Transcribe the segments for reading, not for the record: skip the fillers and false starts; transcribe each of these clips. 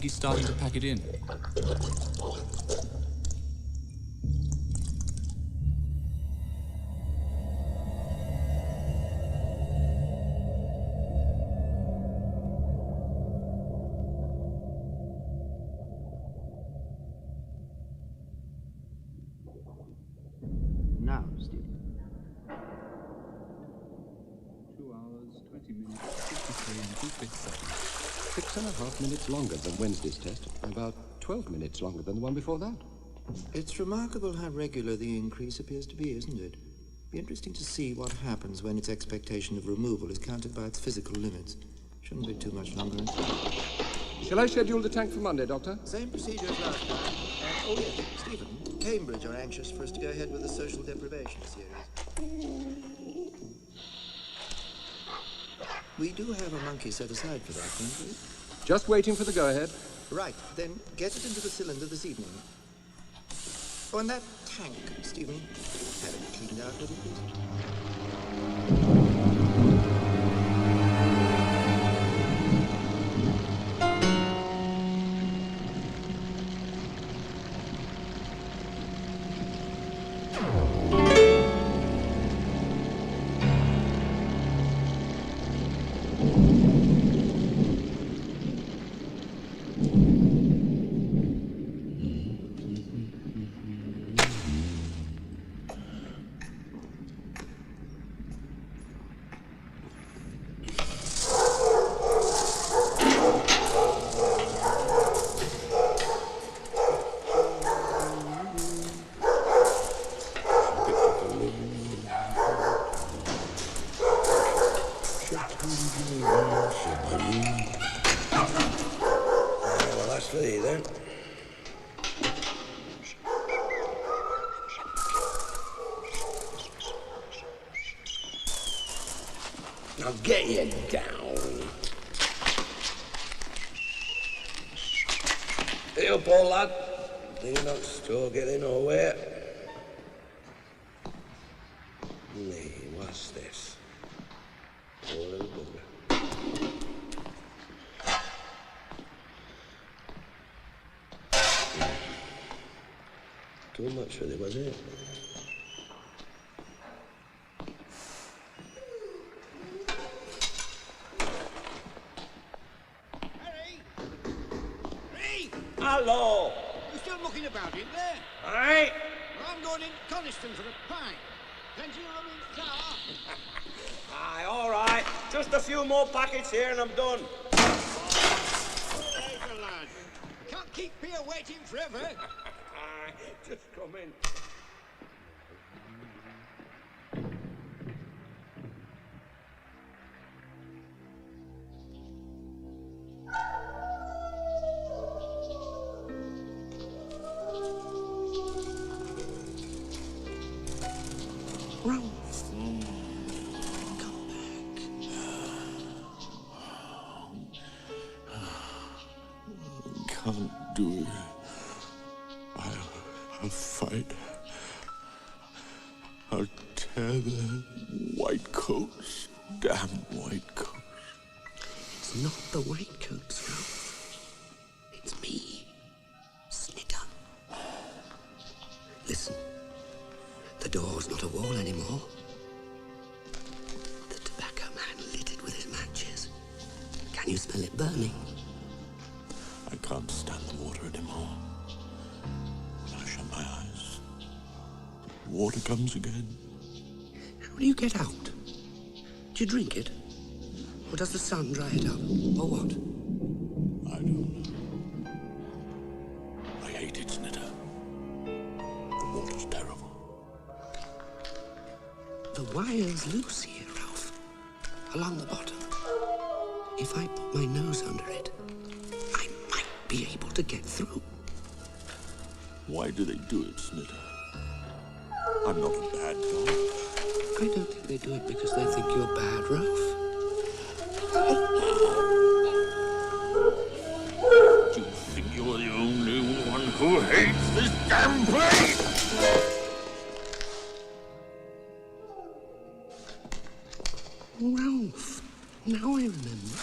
he's starting to pack it in. Now, Stephen. 2 hours, 20 minutes, 53 and 2/5 seconds. 6.5 minutes longer than Wednesday's test, about 12 minutes longer than the one before that. It's remarkable how regular the increase appears to be, isn't it? Be interesting to see what happens when its expectation of removal is countered by its physical limits. Shouldn't be too much longer. Shall I schedule the tank for Monday, Doctor? Same procedure as last time. Oh yes, Stephen, Cambridge are anxious for us to go ahead with the social deprivation series. We do have a monkey set aside for that, don't we? Just waiting for the go-ahead. Right, then get it into the cylinder this evening. Oh, and that tank, Stephen, have it cleaned out, will you please? Well, that's for you then. Now get you down. Hey up, old lad. Do not still getting nowhere. Nee, what's this? Poor little bugger. Too much really, was it? Harry! Harry! Hello! You still mucking about in there? Aye? Well, I'm going in Coniston for a pint. Plenty of room in the car. Aye, all right. Just a few more packets here and I'm done. Oh, there's the lad. Can't keep here waiting forever. Aye, just come in. Ralph, come back. Can't do it. I'll fight. I'll tear the white coats. Damn white coats. It's not the white coats, Ralph. It's me, Snicker. Listen, the door's not a wall anymore. The tobacco man lit it with his matches. Can you smell it burning? I can't stand the water anymore. When I shut my eyes, the water comes again. How do you get out? Do you drink it? Or does the sun dry it up? Or what? I don't know. I hate it, Snitter. The water's terrible. The wire's loose here, Ralph. Along the bottom. If I put my nose under it, I might be able to get through. Why do they do it, Snitter? I'm not a bad dog. I don't think they do it because they think you're bad, Ralph. Do you think you're the only one who hates this damn place? Ralph, now I remember.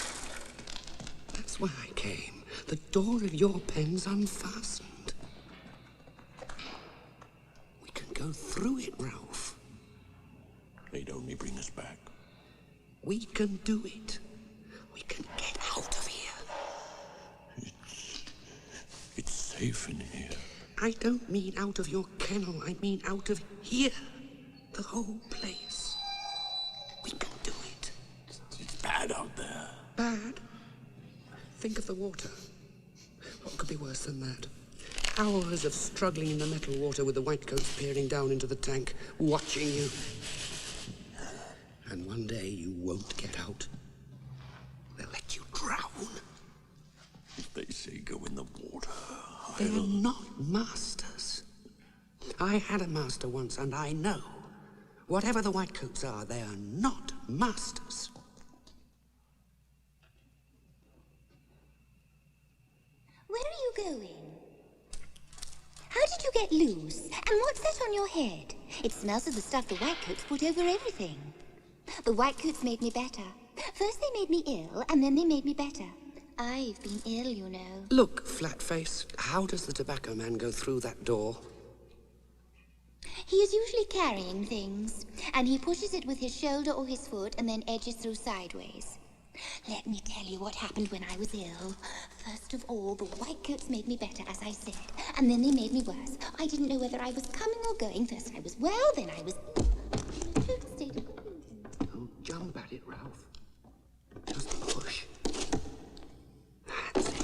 That's why I came. The door of your pen's unfastened. We can go through it, Ralph. They'd only bring us back. We can do it. We can get out of here. It's safe in here. I don't mean out of your kennel. I mean out of here. The whole place. We can do it. It's bad out there. Bad? Think of the water. What could be worse than that? Hours of struggling in the metal water with the whitecoats peering down into the tank, watching you. And one day you won't get out. They'll let you drown. If they say go in the water, They're not masters. I had a master once, and I know. Whatever the whitecoats are, they are not masters. Where are you going? How did you get loose? And what's that on your head? It smells of the stuff the whitecoats put over everything. The whitecoats made me better. First they made me ill, and then they made me better. I've been ill, you know. Look, Flatface, how does the tobacco man go through that door? He is usually carrying things, and he pushes it with his shoulder or his foot and then edges through sideways. Let me tell you what happened when I was ill. First of all, the whitecoats made me better, as I said, and then they made me worse. I didn't know whether I was coming or going. First I was well, then I was in a total state of... Don't jump at it, Ralph. Just push. That's it.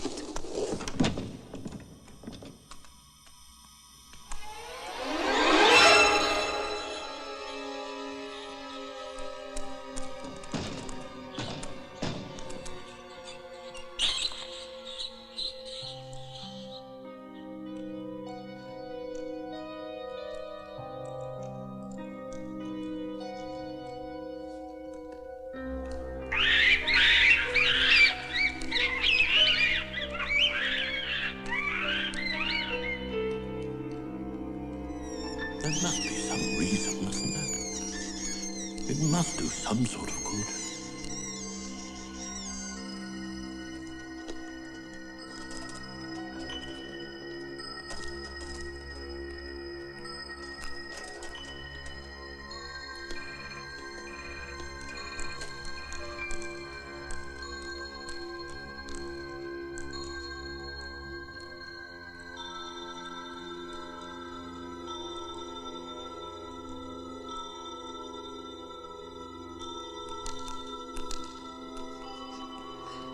There must be some reason, mustn't there? It must do some sort of good.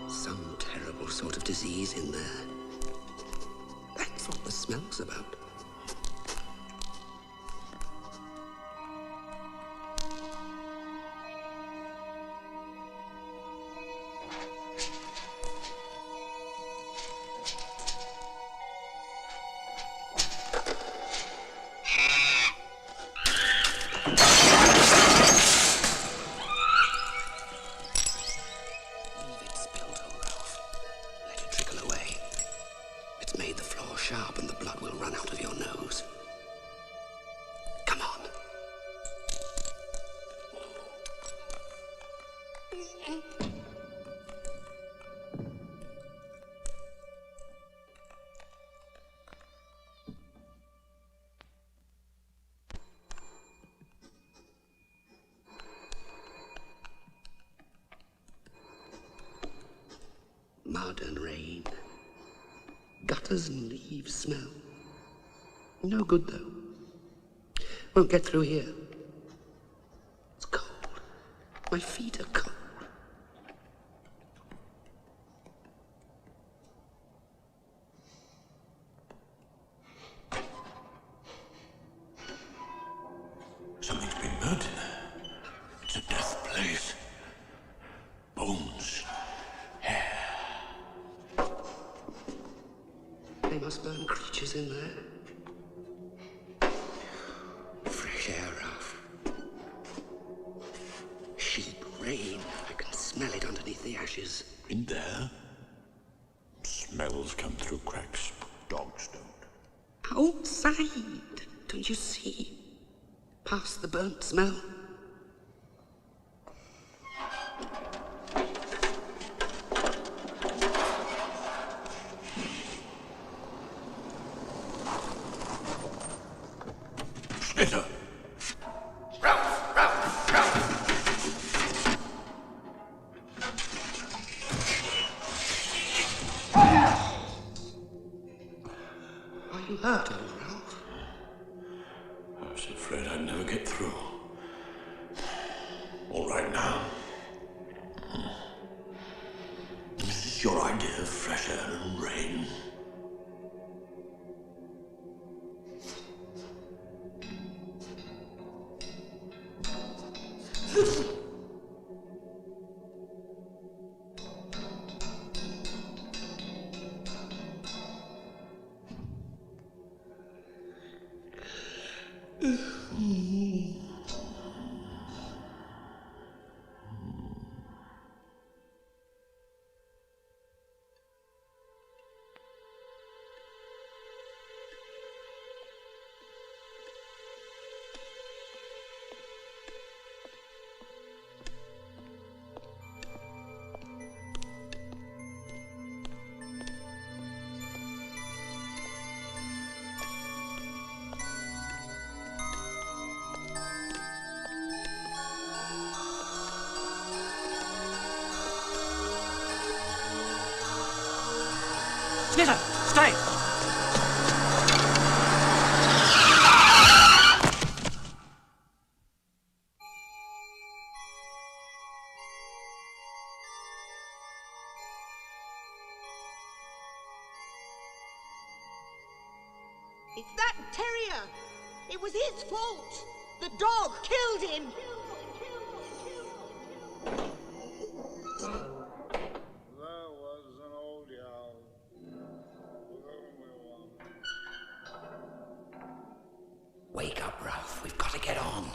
Some terrible sort of disease in there. That's what the smell's about. Made the floor sharp and the blood will run out of your nose. Come on. Mud and rain. Gutters and leaves smell. No good, though. Won't get through here. It's cold. My feet are cold. Something's been burnt in there. It's a death place. Bones. Hair. They must burn creatures in there. Fresh air, Ralph. Sheep, rain. I can smell it underneath the ashes. In there? Smells come through cracks. Dogs don't. Outside. Don't you see? Past the burnt smell. never get through. All right now. Is this your idea of fresh air and rain? Snitter, stay! It's that terrier. It was his fault. The dog killed him. There was an old owl. Wake up, Ralph. We've got to get on.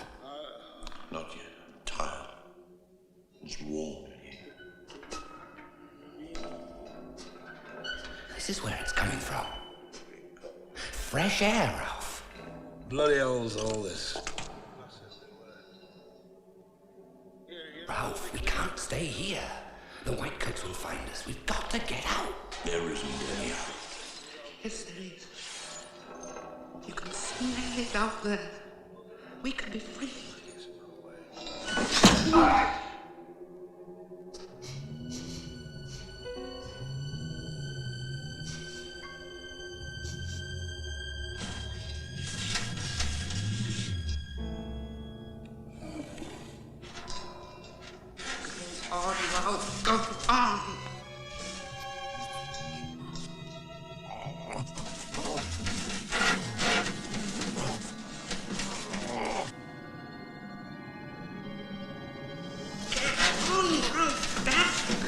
Not yet. I'm tired. It's warm in here. This is where it's coming from. Fresh air, Ralph. Bloody hell's all this. Ralph, we can't stay here. The whitecoats will find us. We've got to get out. There isn't any out. Yes, there is. You can smell it out there. We can be free. On, Ralph, go on.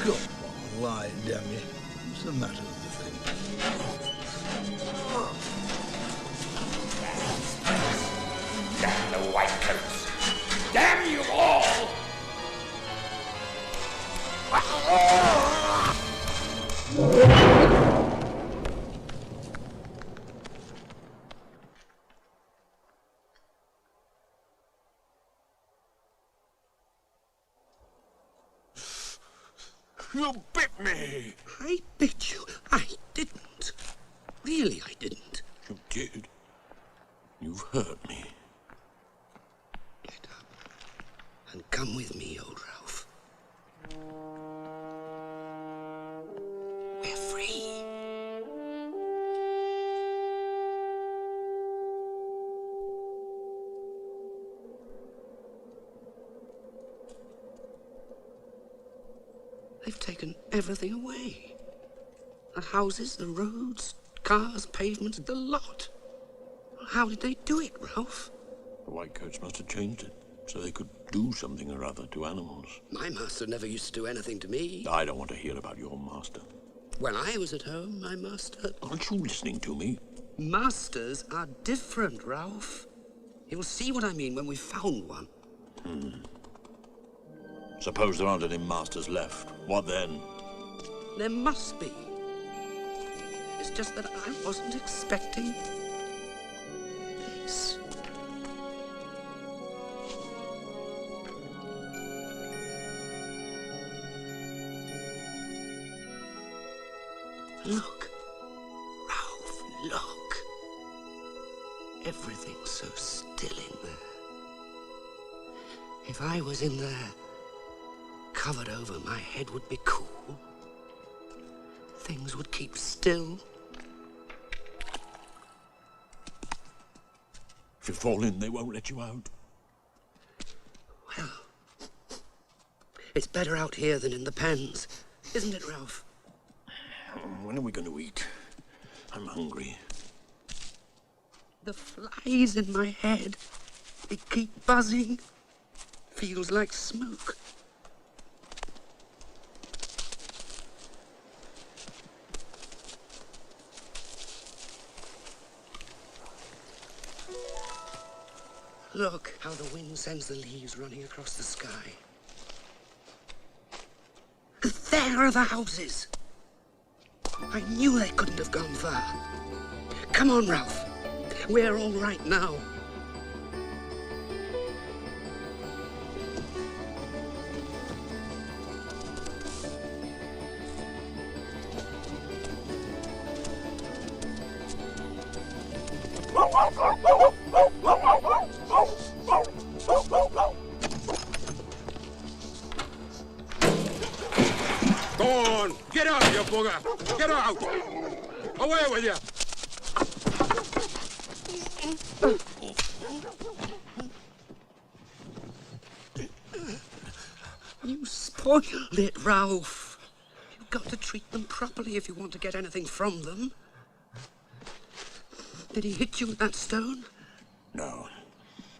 Come on, lie, damn you. What's the matter with the thing? Damn the whitecoats. Damn you all! You bit me! I bit you. I didn't. Really, I didn't. You did. You've hurt me. Get up and come with me, old Ralph. We're free. They've taken everything away. The houses, the roads, cars, pavements, the lot. How did they do it, Ralph? The whitecoats must have changed it, so they could do something or other to animals. My master never used to do anything to me. I don't want to hear about your master. When I was at home, my master... Aren't you listening to me? Masters are different, Ralph. You'll see what I mean when we've found one. Suppose there aren't any masters left. What then? There must be. It's just that I wasn't expecting this. Look, Ralph, look. Everything's so still in there. If I was in there, covered over, my head would be cool. Things would keep still. If you fall in, they won't let you out. Well, it's better out here than in the pens, isn't it, Ralph? When are we going to eat? I'm hungry. The flies in my head, they keep buzzing. Feels like smoke. Look how the wind sends the leaves running across the sky. There are the houses. I knew they couldn't have gone far. Come on, Ralph. We're all right now. Go on, get out, you bugger! Get out! Away with you! You spoiled it, Ralph. You've got to treat them properly if you want to get anything from them. Did he hit you with that stone? No.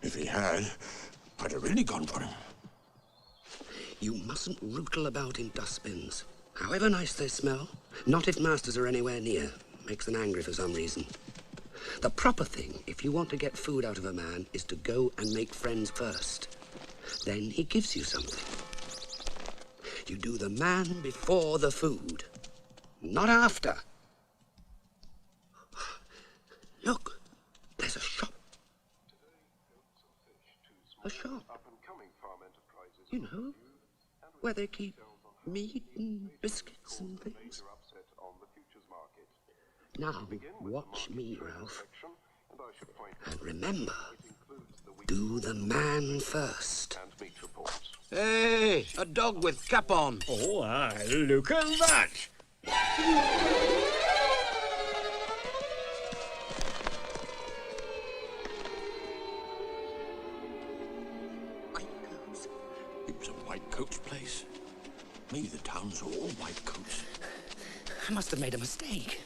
If he had, I'd have really gone for him. You mustn't rootle about in dustbins. However nice they smell, not if masters are anywhere near. Makes them angry for some reason. The proper thing, if you want to get food out of a man, is to go and make friends first. Then he gives you something. You do the man before the food, not after. Look, there's a shop. A shop. You know, where they keep meat and biscuits and things. Now, watch me, Ralph. And remember, do the man first. Hey, a dog with cap on. Oh, aye, look at that. It was a white coat's place. Maybe the town's all white coats. I must have made a mistake.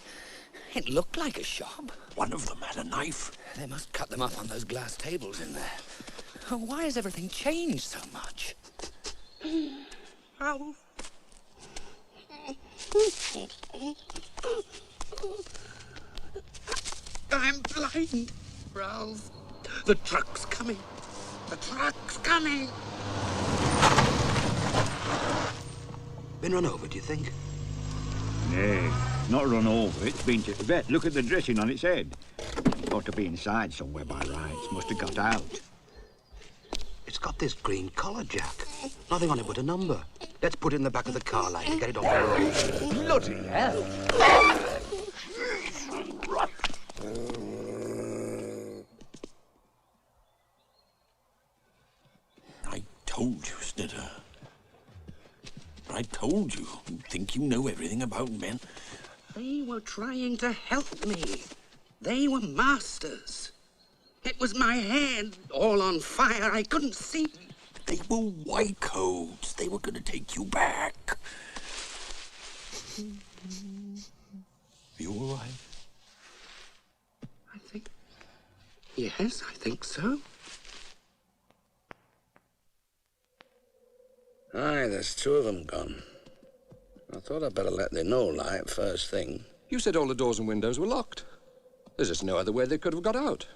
It looked like a shop. One of them had a knife. They must cut them up on those glass tables in there. Oh, why has everything changed so much? Ow. I'm blind, Ralph. The truck's coming. The truck's coming. Been run over, do you think? Nay, not run over. It's been to the vet. Look at the dressing on its head. Ought to be inside somewhere by rights. Must have got out. It's got this green collar, Jack. Nothing on it but a number. Let's put it in the back of the car light and get it off the road. Bloody hell! I told you, Snitter. I told you. You think you know everything about men? They were trying to help me. They were masters. It was my head all on fire. I couldn't see. They were white coats. They were going to take you back. You all right? I think... Yes, I think so. Aye, there's two of them gone. I thought I'd better let they know, like, first thing. You said all the doors and windows were locked. There's just no other way they could have got out.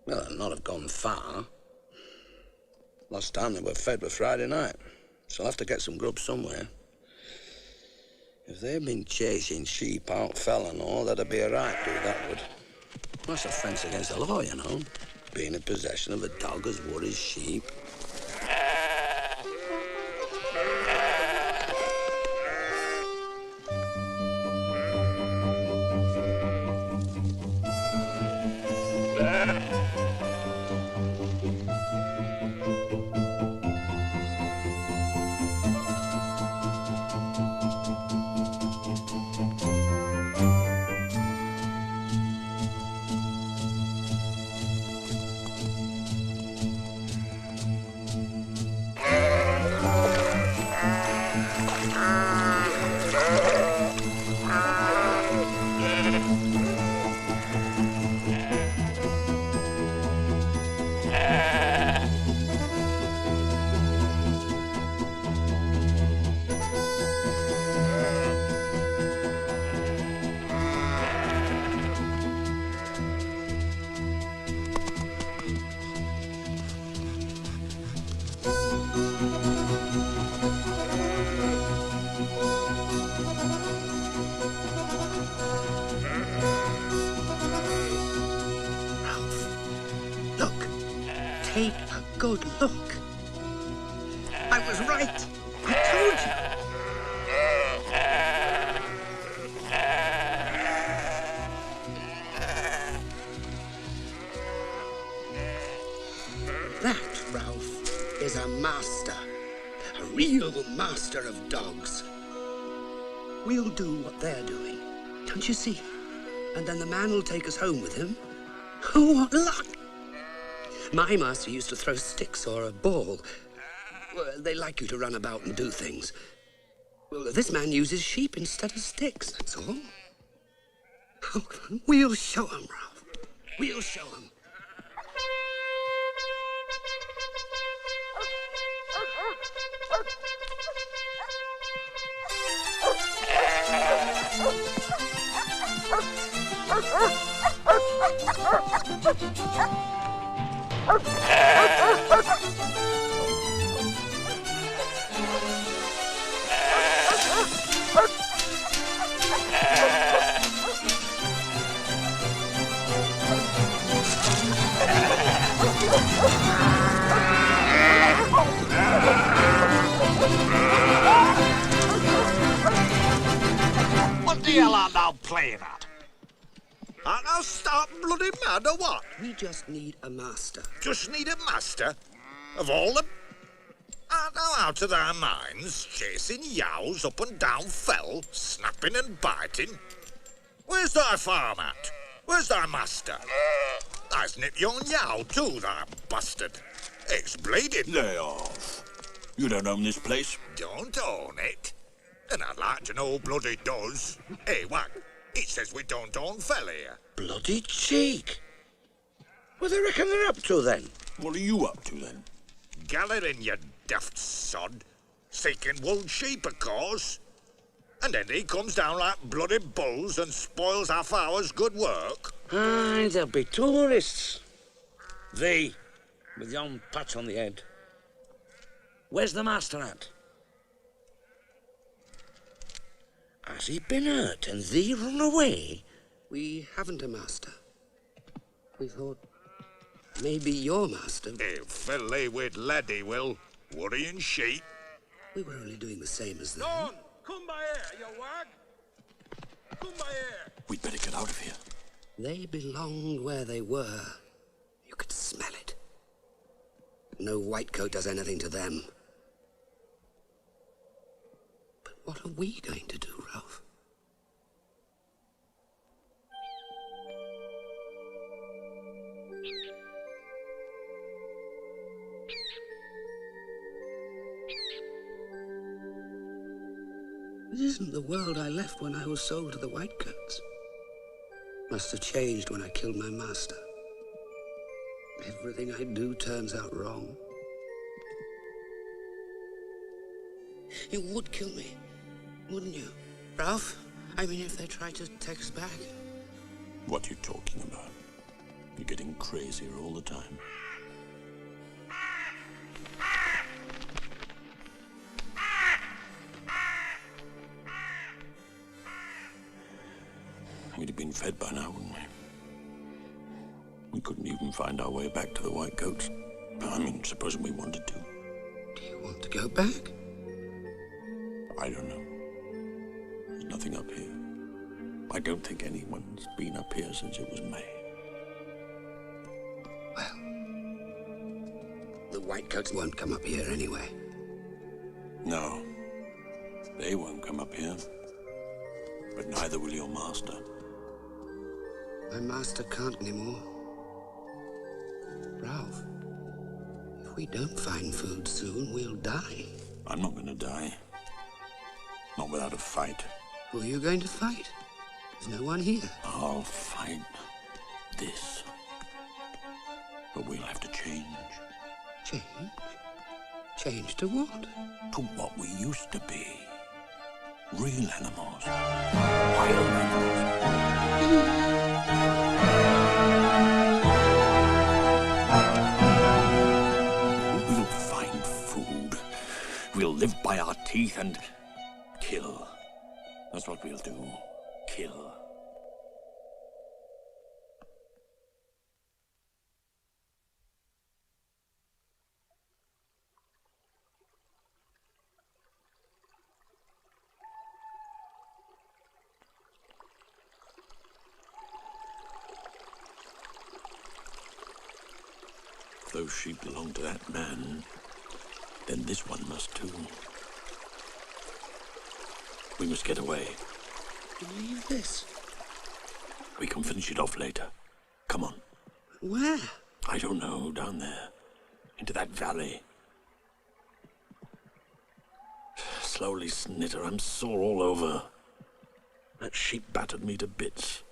Well, they'll not have gone far. Last time they were fed was Friday night, so I'll have to get some grub somewhere. If they'd been chasing sheep out fell and all, that'd be a right do, that would. That's offence against the law, you know. Being in possession of a dog as would as sheep. Good look. I was right. I told you. That, Ralph, is a master. A real master of dogs. We'll do what they're doing. Don't you see? And then the man will take us home with him. Oh, what luck! My master used to throw sticks or a ball. Well, they like you to run about and do things. Well, this man uses sheep instead of sticks, that's all. Oh, we'll show him, Ralph. We'll show him. What the hell art thou playing at? Art thou stark bloody mad or what? We just need a master. Just need a master? Of all the... Art thou out of thy minds, chasing yows up and down fell, snapping and biting? Where's thy farm at? Where's thy master? Tha's nipped yon yow too, thou bastard. It's bleeding. Lay off. You don't own this place. Don't own it? And I'd like to know who bloody does. Hey, what? It says we don't own fell here. Bloody cheek. What do they reckon they're up to, then? What are you up to, then? Gathering, you daft sod. Seeking wool sheep, of course. And then he comes down like bloody bulls and spoils half hour's good work. Aye, there'll be tourists. Thee, with yon patch on the head. Where's the master at? Has he been hurt and thee run away? We haven't a master. We thought maybe your master. He'll fill thee with lead, he will. Worrying sheep. We were only doing the same as them. None! Come by here, you wag! Come by here! We'd better get out of here. They belonged where they were. You could smell it. No white coat does anything to them. But what are we going to do, Ralph? This isn't the world I left when I was sold to the Whitecoats. Must have changed when I killed my master. Everything I do turns out wrong. You would kill me, wouldn't you, Ralph? I mean, if they try to take us back. What are you talking about? You're getting crazier all the time. We'd have been fed by now, wouldn't we? We couldn't even find our way back to the Whitecoats. I mean, supposing we wanted to. Do you want to go back? I don't know. There's nothing up here. I don't think anyone's been up here since it was made. Well, the Whitecoats won't come up here anyway. No, they won't come up here. But neither will your master. My master can't anymore. Ralph, if we don't find food soon, we'll die. I'm not going to die. Not without a fight. Who are you going to fight? There's no one here. I'll fight this. But we'll have to change. Change? Change to what? To what we used to be. Real animals. Wild animals. We'll find food. We'll live by our teeth and kill. That's what we'll do. Kill. those sheep belong to that man, then this one must too. We must get away. Leave this. We can finish it off later. Come on. Where? I don't know, down there. Into that valley. Slowly, Snitter, I'm sore all over. That sheep battered me to bits.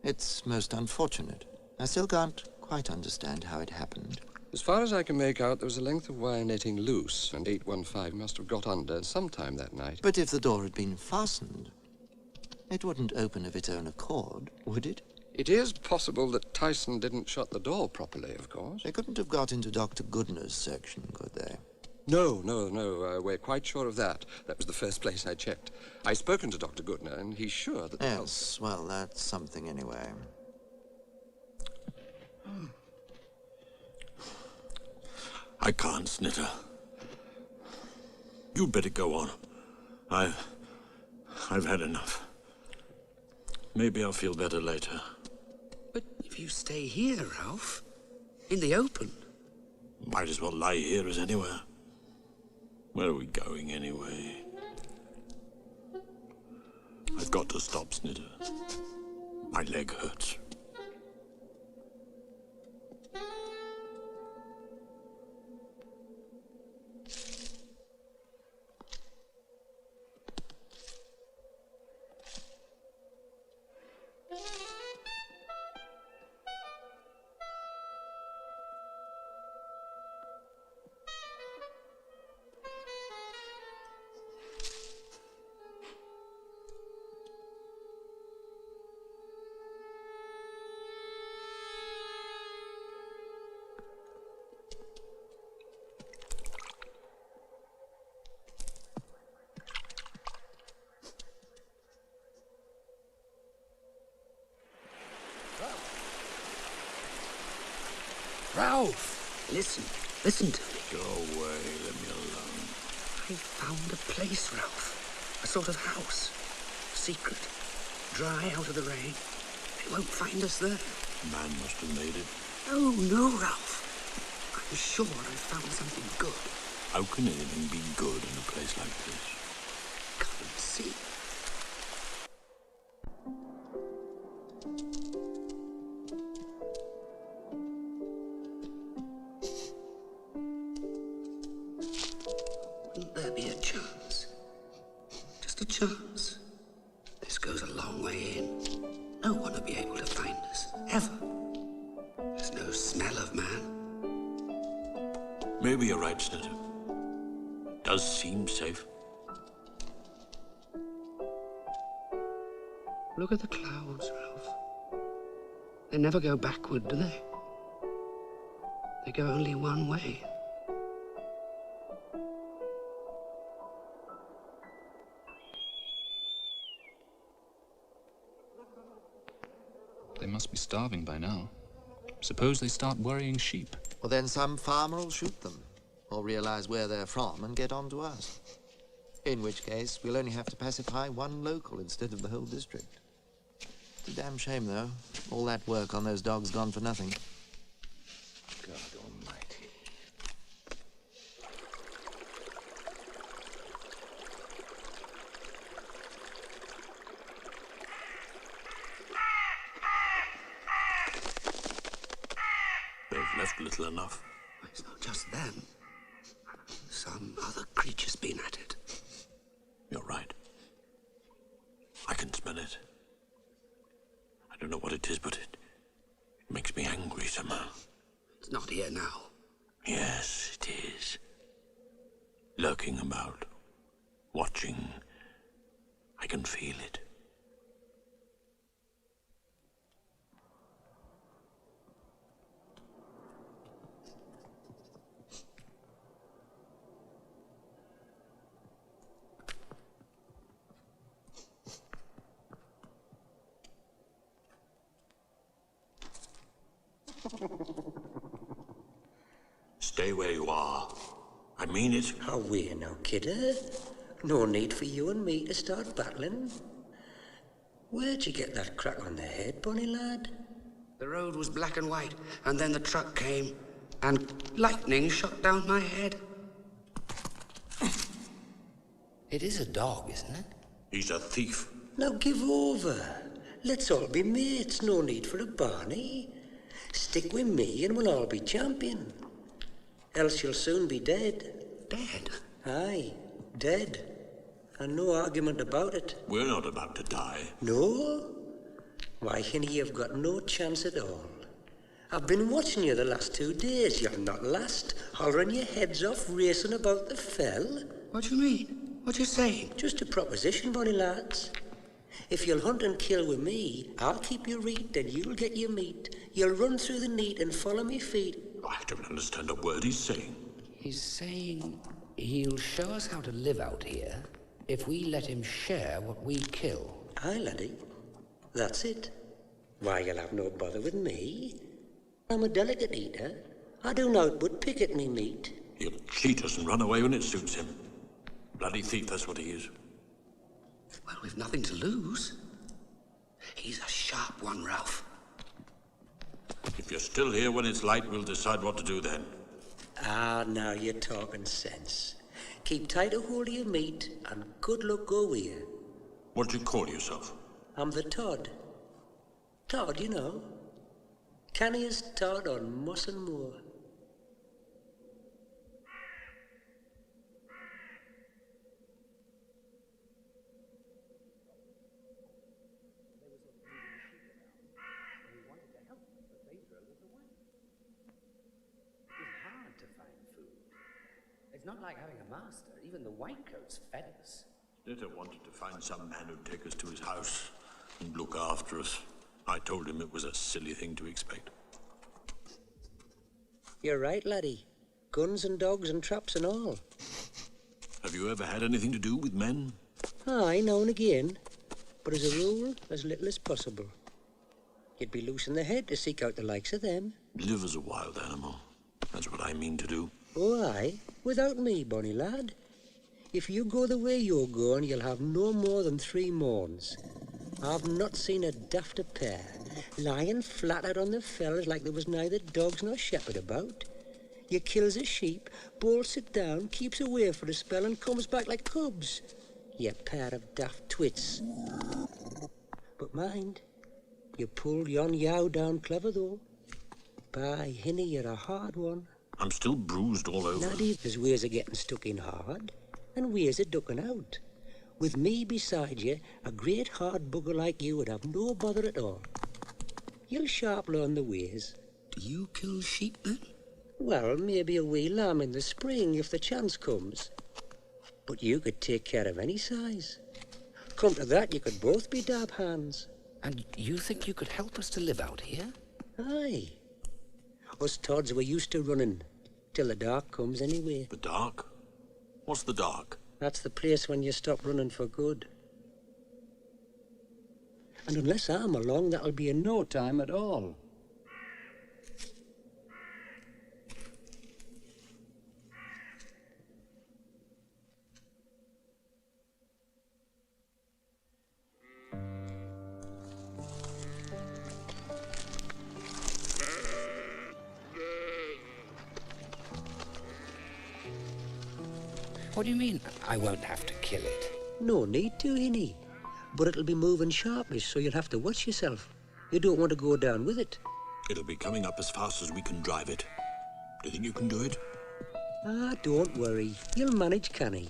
It's most unfortunate. I still can't quite understand how it happened. As far as I can make out, there was a length of wire netting loose, and 815 must have got under sometime that night. But if the door had been fastened, it wouldn't open of its own accord, would it? It is possible that Tyson didn't shut the door properly, of course. They couldn't have got into Dr. Goodner's section, could they? No. We're quite sure of that. That was the first place I checked. I've spoken to Dr. Goodner, and he's sure that... Yes, well, that's something anyway. I can't, Snitter. You'd better go on. I've had enough. Maybe I'll feel better later. But if you stay here, Ralph, in the open... Might as well lie here as anywhere. Where are we going, anyway? I've got to stop, Snitter. My leg hurts. Ralph! Listen to me. Go away, let me alone. I found a place, Ralph. A sort of house. Secret. Dry out of the rain. They won't find us there. Man must have made it. No, Ralph. I'm sure I found something good. How can anything be good in a place like this? Come and see. Wouldn't there be a chance? Just a chance. This goes a long way in. No one will be able to find us, ever. There's no smell of man. Maybe you're right, Snitter. Does seem safe. Look at the clouds, Ralph. They never go backward, do they? They go only one way. They must be starving by now. Suppose they start worrying sheep. Well, then some farmer will shoot them, or realize where they're from and get on to us. In which case, we'll only have to pacify one local instead of the whole district. It's a damn shame, though. All that work on those dogs gone for nothing. God almighty. They've left little enough. It's not just them. Some other creature's been at it. You're right. I can smell it. I don't know what it is, but it makes me angry somehow. It's not here now. Yes, it is. Lurking about. Watching. I can feel it. Stay where you are. mean it? Oh, wait now, kidder. No need for you and me to start battling. Where'd you get that crack on the head, bonny lad? The road was black and white, and then the truck came, and lightning shot down my head. It is a dog, isn't it? He's a thief. Now give over. Let's all be mates. No need for a Barney. Stick with me and we'll all be champion. Else you'll soon be dead. Dead? Aye, dead. And no argument about it. We're not about to die. No? Why, Hinny, you've got no chance at all. I've been watching you the last 2 days. You're not last, hollering your heads off, racing about the fell. What do you mean? What you saying? Just a proposition, bonny lads. If you'll hunt and kill with me, I'll keep your reet and you'll get your meat. You'll run through the neat and follow me feet. I don't understand a word he's saying. He's saying he'll show us how to live out here if we let him share what we kill. Aye, laddie. That's it. Why, you'll have no bother with me. I'm a delicate eater. I do naught but pick at me meat. He'll cheat us and run away when it suits him. Bloody thief, that's what he is. Well, we've nothing to lose. He's a sharp one, Ralph. If you're still here when it's light, we'll decide what to do then. Ah, now you're talking sense. Keep tight a hold of your meat, and good luck go with you. What do you call yourself? I'm the Todd. Todd, you know. Canniest Todd on Moss and Moor. It's not like having a master. Even the whitecoats fed us. Snitter wanted to find some man who'd take us to his house and look after us. I told him it was a silly thing to expect. You're right, laddie. Guns and dogs and traps and all. Have you ever had anything to do with men? Aye, now and again. But as a rule, as little as possible. You'd be loose in the head to seek out the likes of them. Live as a wild animal. That's what I mean to do. Oh, aye. Without me, bonny lad. If you go the way you're going, you'll have no more than 3 mourns. I've not seen a dafter pair, lying flat out on the fells like there was neither dogs nor shepherd about. You kills a sheep, bolts it down, keeps away for a spell, and comes back like cubs. You pair of daft twits. But mind, you pulled yon yow down clever, though. By Hinny, you're a hard one. I'm still bruised all over. Laddie, there's ways of getting stuck in hard, and ways of ducking out. With me beside you, a great hard bugger like you would have no bother at all. You'll sharp learn the ways. Do you kill sheep, then? Well, maybe a wee lamb in the spring if the chance comes. But you could take care of any size. Come to that, you could both be dab hands. And you think you could help us to live out here? Aye. Us Todds were used to running, till the dark comes anyway. The dark? What's the dark? That's the place when you stop running for good. And unless I'm along, that'll be in no time at all. What do you mean, I won't have to kill it? No need to, Hinny. But it'll be moving sharpish, so you'll have to watch yourself. You don't want to go down with it. It'll be coming up as fast as we can drive it. Do you think you can do it? Ah, don't worry. You'll manage, canny.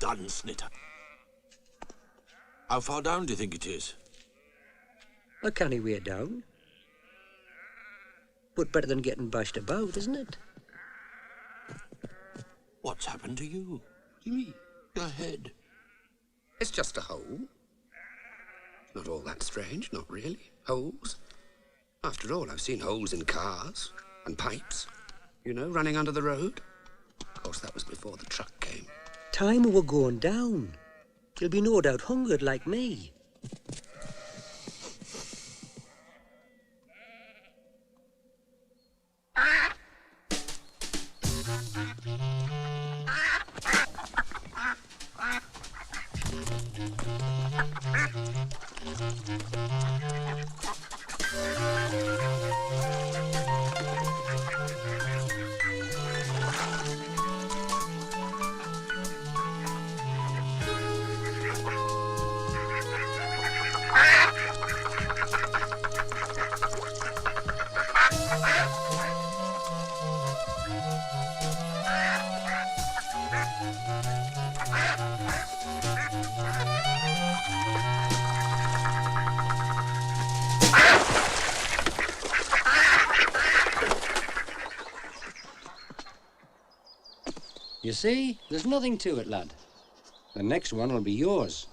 done, Snitter. How far down do you think it is? A canny way down. But better than getting bashed about, isn't it? What's happened to you? You mean your head? It's just a hole. Not all that strange, not really. Holes. After all, I've seen holes in cars and pipes, you know, running under the road. Of course, that was before the truck came. Time we were going down. You'll be no doubt hungered like me. You see, there's nothing to it, lad. The next one will be yours.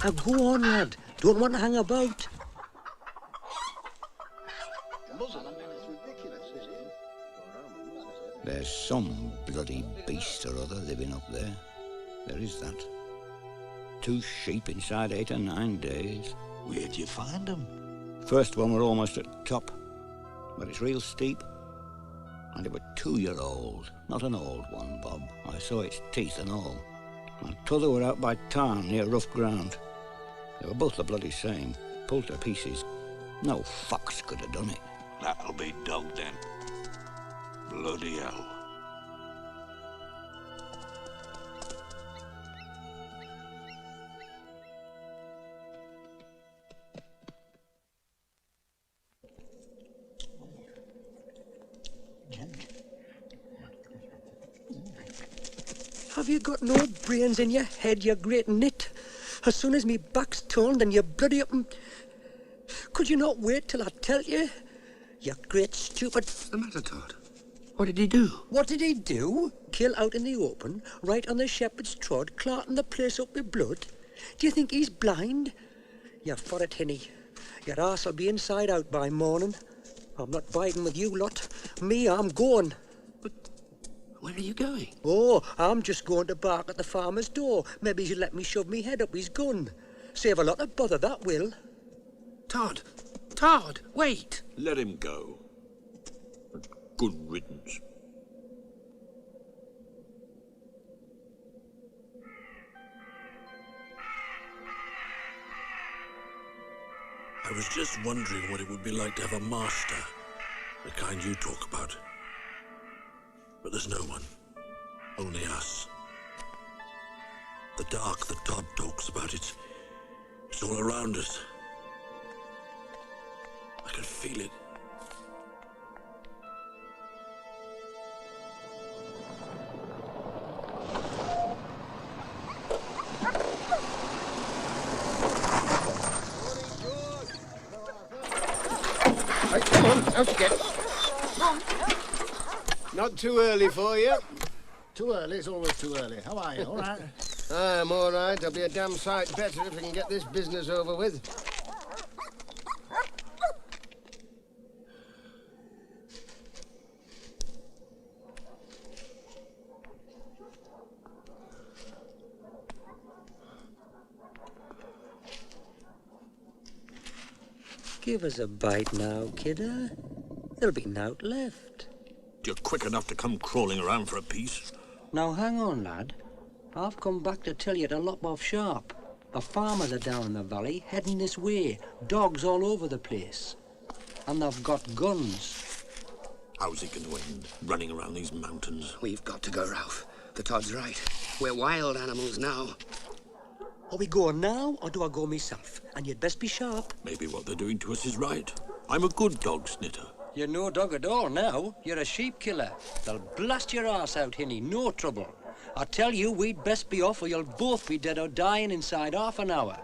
Now go on, lad. Don't want to hang about. There's some bloody beast or other living up there. There is that. 2 sheep inside 8 or 9 days. Where'd you find them? First one were almost at the top, but it's real steep. And it were 2-year-old, not an old one, Bob. I saw its teeth and all. And t'other were out by town near rough ground. They were both the bloody same, pulled to pieces. No fox could have done it. That'll be dog then. Bloody hell. Have you got no brains in your head, you great nit? As soon as me back's turned and you're bloody up and... Could you not wait till I tell you? You great stupid... What's the matter, Todd? What did he do? What did he do? Kill out in the open, right on the shepherd's trod, clarting the place up with blood? Do you think he's blind? You're for it, Hinny. Your arse will be inside out by morning. I'm not biding with you lot. Me, I'm going. Where are you going? Oh, I'm just going to bark at the farmer's door. Maybe he'll let me shove me head up his gun. Save a lot of bother, that will. Todd! Todd, wait! Let him go. Good riddance. I was just wondering what it would be like to have a master, the kind you talk about. But there's no one. Only us. The dark that Todd talks about, it's all around us. I can feel it. Right, come on, out you get. Not too early for you. Too early, it's always too early. How are you, all right? I'm all right. I'll be a damn sight better if we can get this business over with. Give us a bite now, kidder. There'll be nowt left. You're quick enough to come crawling around for a piece. Now hang on, lad. I've come back to tell you to lop off sharp. The farmers are down in the valley, heading this way. Dogs all over the place. And they've got guns. How's it going to end? Running around these mountains? We've got to go, Ralph. The Todd's right. We're wild animals now. Are we going now, or do I go myself? And you'd best be sharp. Maybe what they're doing to us is right. I'm a good dog snitter. You're no dog at all now. You're a sheep killer. They'll blast your ass out, Hinny. No trouble. I tell you, we'd best be off or you'll both be dead or dying inside half an hour.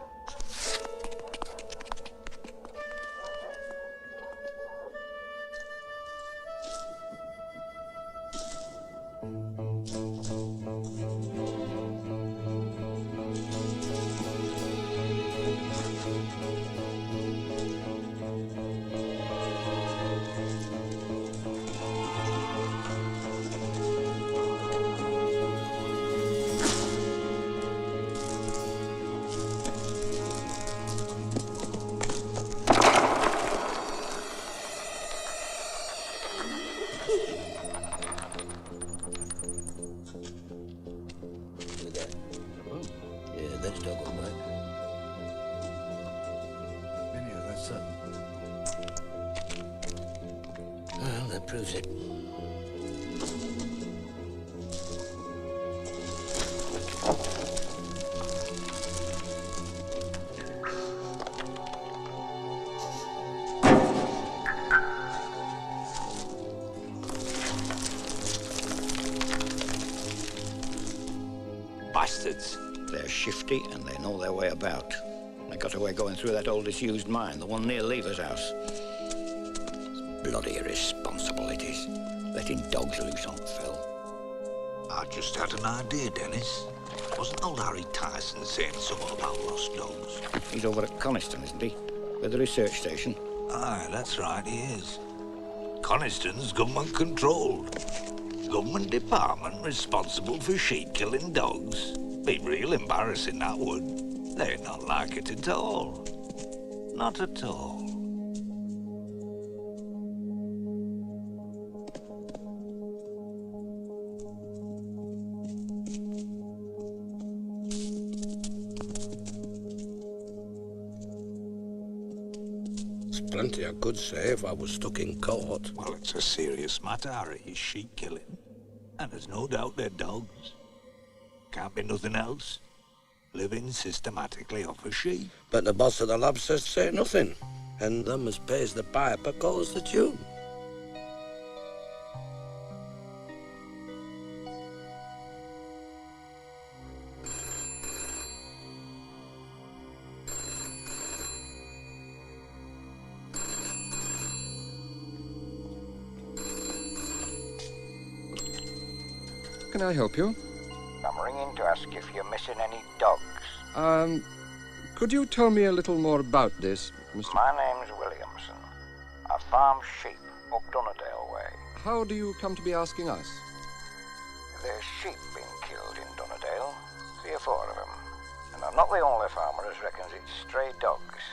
Proves it. Bastards. They're shifty and they know their way about. They got away going through that old disused mine, the one near Lever's house. Bloody irresponsible it is, letting dogs loose on Phil. I just had an idea, Dennis. Wasn't old Harry Tyson saying something about lost dogs? He's over at Coniston, isn't he? With the research station. Aye, that's right, he is. Coniston's government-controlled. Government department responsible for sheep-killing dogs. Be real embarrassing, that would. They'd not like it at all. Not at all. Plenty I could say if I was stuck in court. Well, it's a serious matter, Harry, is sheep killing. And there's no doubt they're dogs. Can't be nothing else. Living systematically off a sheep. But the boss of the lab says say nothing. And them as pays the piper calls the tune. Can I help you? I'm ringing to ask if you're missing any dogs. Could you tell me a little more about this, Mr. My name's Williamson. I farm sheep up Dunnerdale way. How do you come to be asking us? There's sheep being killed in Dunnerdale, 3 or 4 of them. And I'm not the only farmer as reckons it's stray dogs.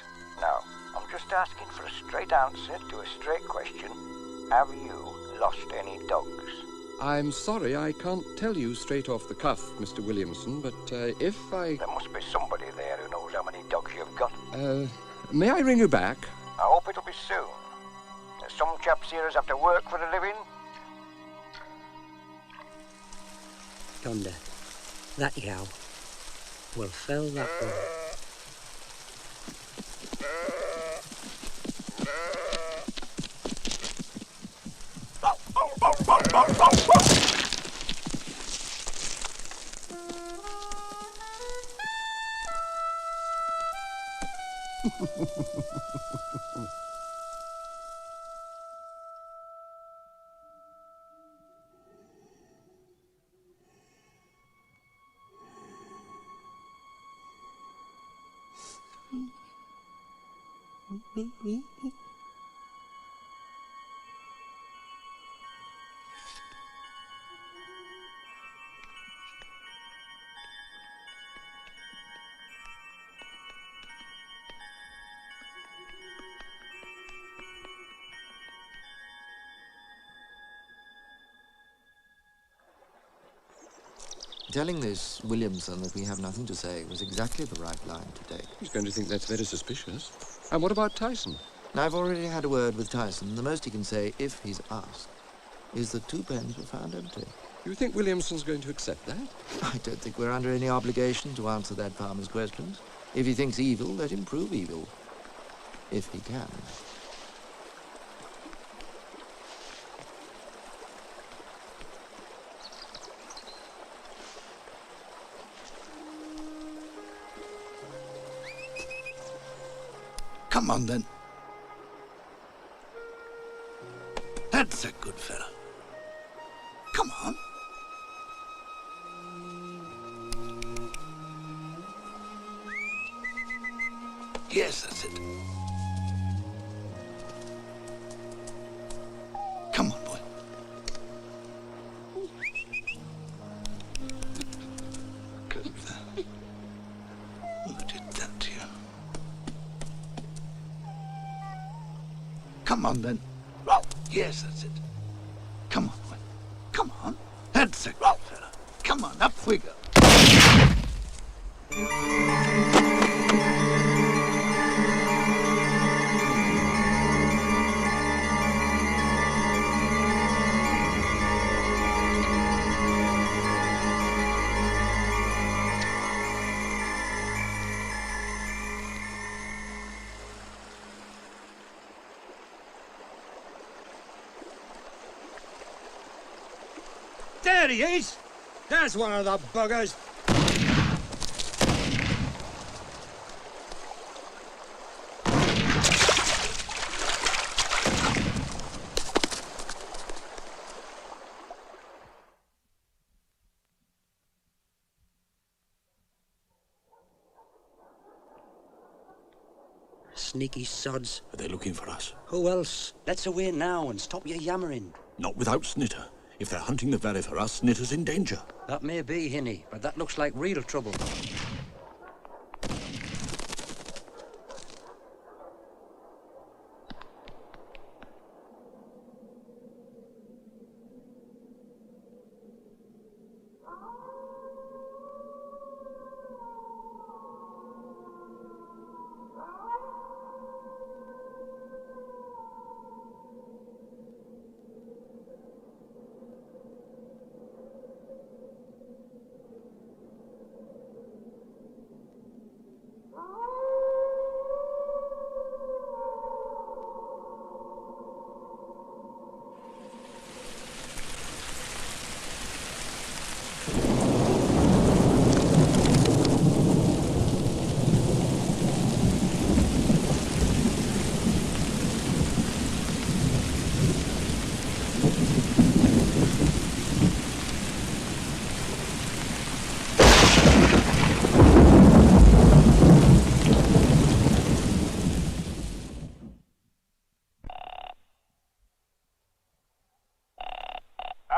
Now, I'm just asking for a straight answer to a straight question. Have you lost any dogs? I'm sorry, I can't tell you straight off the cuff, Mr. Williamson, but if I... There must be somebody there who knows how many dogs you've got. May I ring you back? I hope it'll be soon. There's some chaps here as have to work for a living. Yonder, that yow will fell that boy. Telling this Williamson that we have nothing to say was exactly the right line to take. He's going to think that's very suspicious. And what about Tyson? I've already had a word with Tyson. The most he can say, if he's asked, is that 2 pens were found empty. You think Williamson's going to accept that? I don't think we're under any obligation to answer that farmer's questions. If he thinks evil, let him prove evil. If he can. Come on, then. That's a good fella. Come on. Yes, that's it. Come on, boy. Good fella. Who did that to you? Come on, then. Yes, that's it. Come on, boy. Come on. That's a good fella. Come on, up we go. There he is! There's one of the buggers! Sneaky sods. Are they looking for us? Who else? Let's away now and stop your yammering. Not without Snitter. If they're hunting the valley for us, Snitter's in danger. That may be, Hinny, but that looks like real trouble.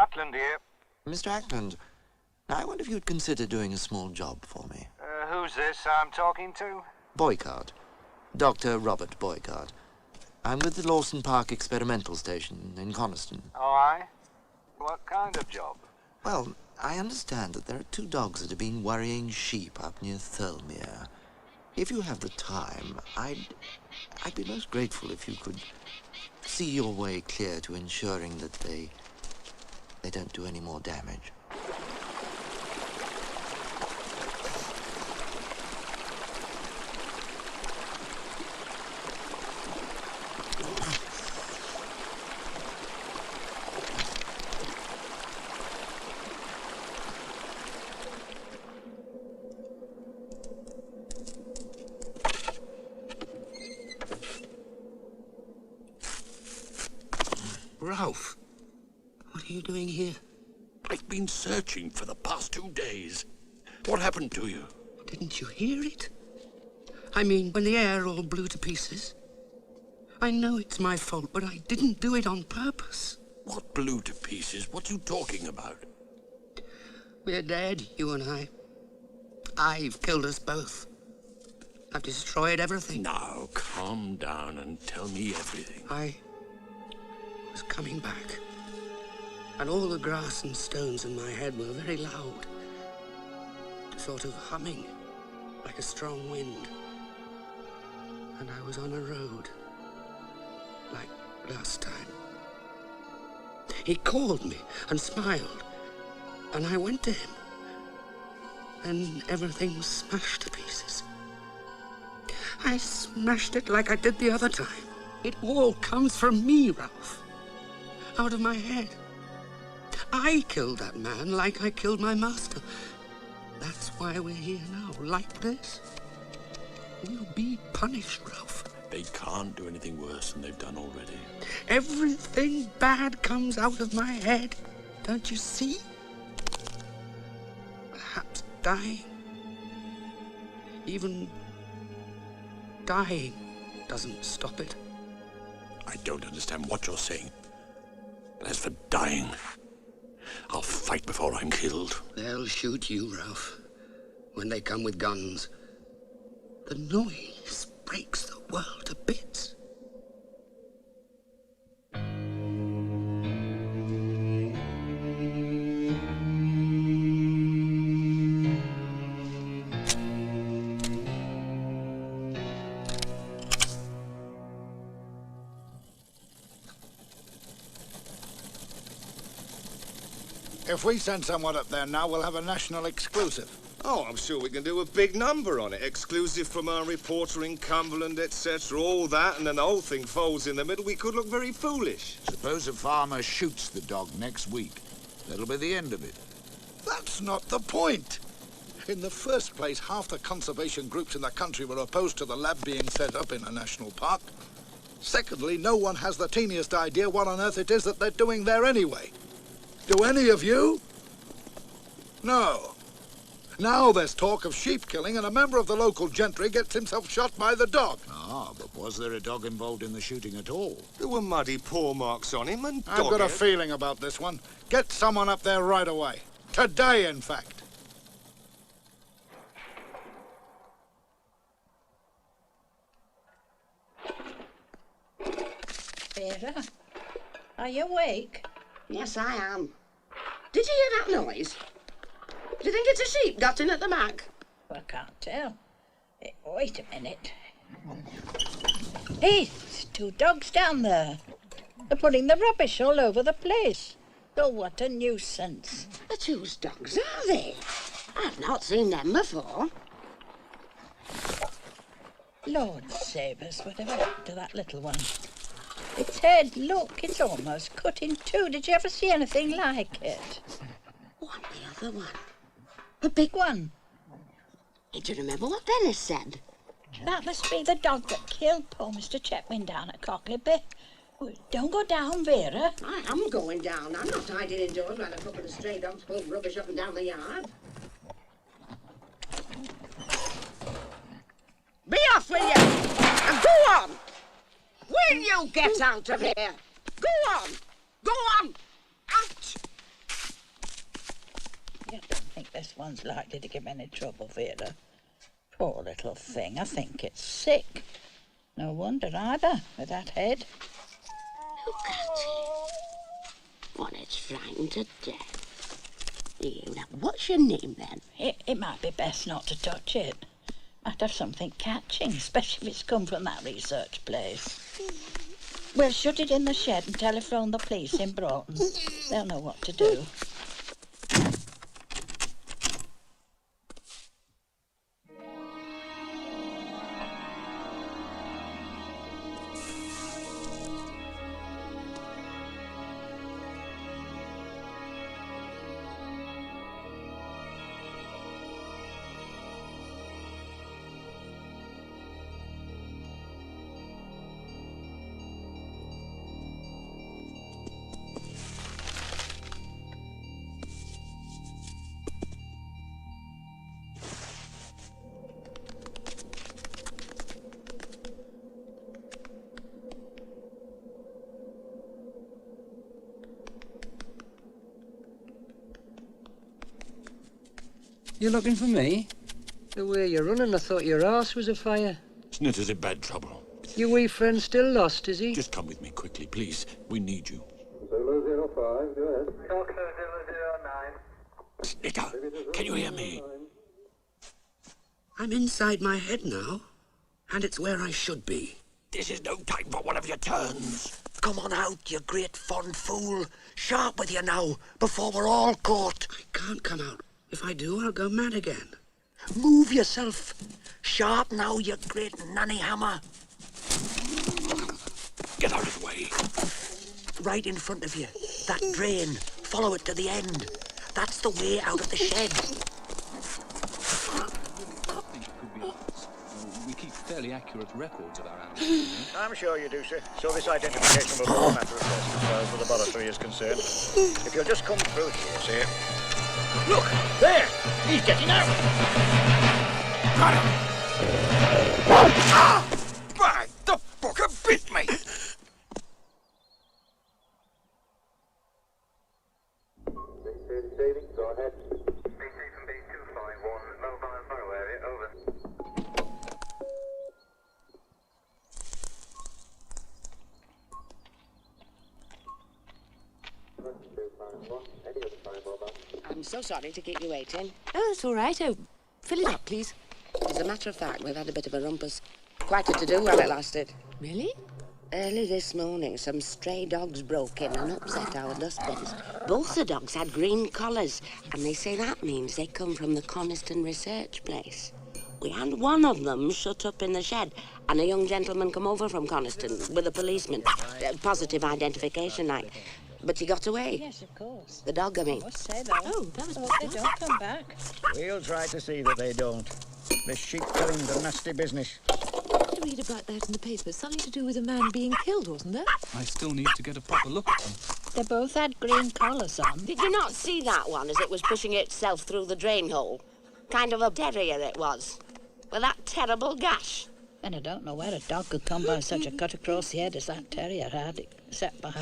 Ackland here. Mr. Ackland, I wonder if you'd consider doing a small job for me. Who's this I'm talking to? Boycott. Dr. Robert Boycott. I'm with the Lawson Park Experimental Station in Coniston. Oh, aye? What kind of job? Well, I understand that there are 2 dogs that have been worrying sheep up near Thirlmere. If you have the time, I'd be most grateful if you could see your way clear to ensuring that they don't do any more damage. Ralph, What are you doing here? I've been searching for the past 2 days. What happened to you? Didn't you hear it? I mean, when the air all blew to pieces. I know it's my fault, but I didn't do it on purpose. What blew to pieces? What are you talking about? We're dead, you and I. I've killed us both. I've destroyed everything. Now, calm down and tell me everything. I was coming back, and all the grass and stones in my head were very loud, sort of humming, like a strong wind. And I was on a road, like last time. He called me and smiled, and I went to him. Then everything smashed to pieces. I smashed it like I did the other time. It all comes from me, Ralph. Out of my head. I killed that man like I killed my master. That's why we're here now, like this. We'll be punished, Ralph. They can't do anything worse than they've done already. Everything bad comes out of my head. Don't you see? Perhaps dying. Even dying doesn't stop it. I don't understand what you're saying. But as for dying, I'll fight before I'm killed. They'll shoot you, Ralph, when they come with guns. The noise breaks the world to bits. If we send someone up there now, we'll have a national exclusive. Oh, I'm sure we can do a big number on it. Exclusive from our reporter in Cumberland, etc. All that, and then the whole thing folds in the middle. We could look very foolish. Suppose a farmer shoots the dog next week. That'll be the end of it. That's not the point. In the first place, half the conservation groups in the country were opposed to the lab being set up in a national park. Secondly, no one has the teeniest idea what on earth it is that they're doing there anyway. Do any of you? No. Now there's talk of sheep killing, and a member of the local gentry gets himself shot by the dog. Ah, but was there a dog involved in the shooting at all? There were muddy paw marks on him and I've got a feeling about this one. Get someone up there right away. Today, in fact. Vera, are you awake? Yes, I am. Did you hear that noise? Do you think it's a sheep got in at the back? I can't tell. Wait a minute. Hey, there's two dogs down there. They're putting the rubbish all over the place. Oh, what a nuisance. But whose dogs are they? I've not seen them before. Lord save us, whatever happened to that little one? Its head, look, it's almost cut in two. Did you ever see anything like it? What, the other one? The big one. Hey, do you remember what Dennis said? That must be the dog that killed poor Mr. Chetwin down at Cockleby. Oh, don't go down, Vera. I am going down. I'm not hiding indoors while a couple of stray dogs pull rubbish up and down the yard. Be off with you! And go on! Will you get out of here? Go on! Go on! Out! You don't think this one's likely to give any trouble, Vera? Poor little thing. I think it's sick. No wonder either, with that head. Look at it. Well, it's frightened to death. You, now, what's your name, then? It might be best not to touch it. Might have something catching, especially if it's come from that research place. We'll shut it in the shed and telephone the police in Broughton. They'll know what to do. You looking for me? The way you're running, I thought your arse was afire. Snitter's in bad trouble. Your wee friend still lost, is he? Just come with me quickly, please. We need you. Zulu 05, go ahead. Talk to 009. Snitter, can you hear me? I'm inside my head now, and it's where I should be. This is no time for one of your turns. Come on out, you great fond fool. Sharp with you now, before we're all caught. I can't come out. If I do, I'll go mad again. Move yourself. Sharp now, you great nanny hammer. Get out of the way. Right in front of you. That drain. Follow it to the end. That's the way out of the shed. We keep fairly accurate records of our animals. I'm sure you do, sir. So this identification will be a matter of course as far as the laboratory is concerned. If you'll just come through here, sir. Look! There! He's getting out! Got him! Ah! By the fucker bit me! Go ahead. BT from B251, mobile borough area, over. I'm so sorry to keep you waiting. Oh, it's all right. Oh, fill it up, please. As a matter of fact, we've had a bit of a rumpus. Quite a to-do while it lasted. Really? Early this morning, some stray dogs broke in and upset our dustbins. Both the dogs had green collars, and they say that means they come from the Coniston research place. We had one of them shut up in the shed, and a young gentleman come over from Coniston with a policeman. Positive identification, like. But he got away. Yes, of course. The dog, I mean. I must say, though. Oh, that was they don't come back. We'll try to see that they don't. The sheep killing's a nasty business. I read about that in the paper. Something to do with a man being killed, wasn't there? I still need to get a proper look at them. They both had green collars on. Did you not see that one as it was pushing itself through the drain hole? Kind of a terrier it was. With that terrible gash. And I don't know where a dog could come by such a cut across the head as that terrier had, except by...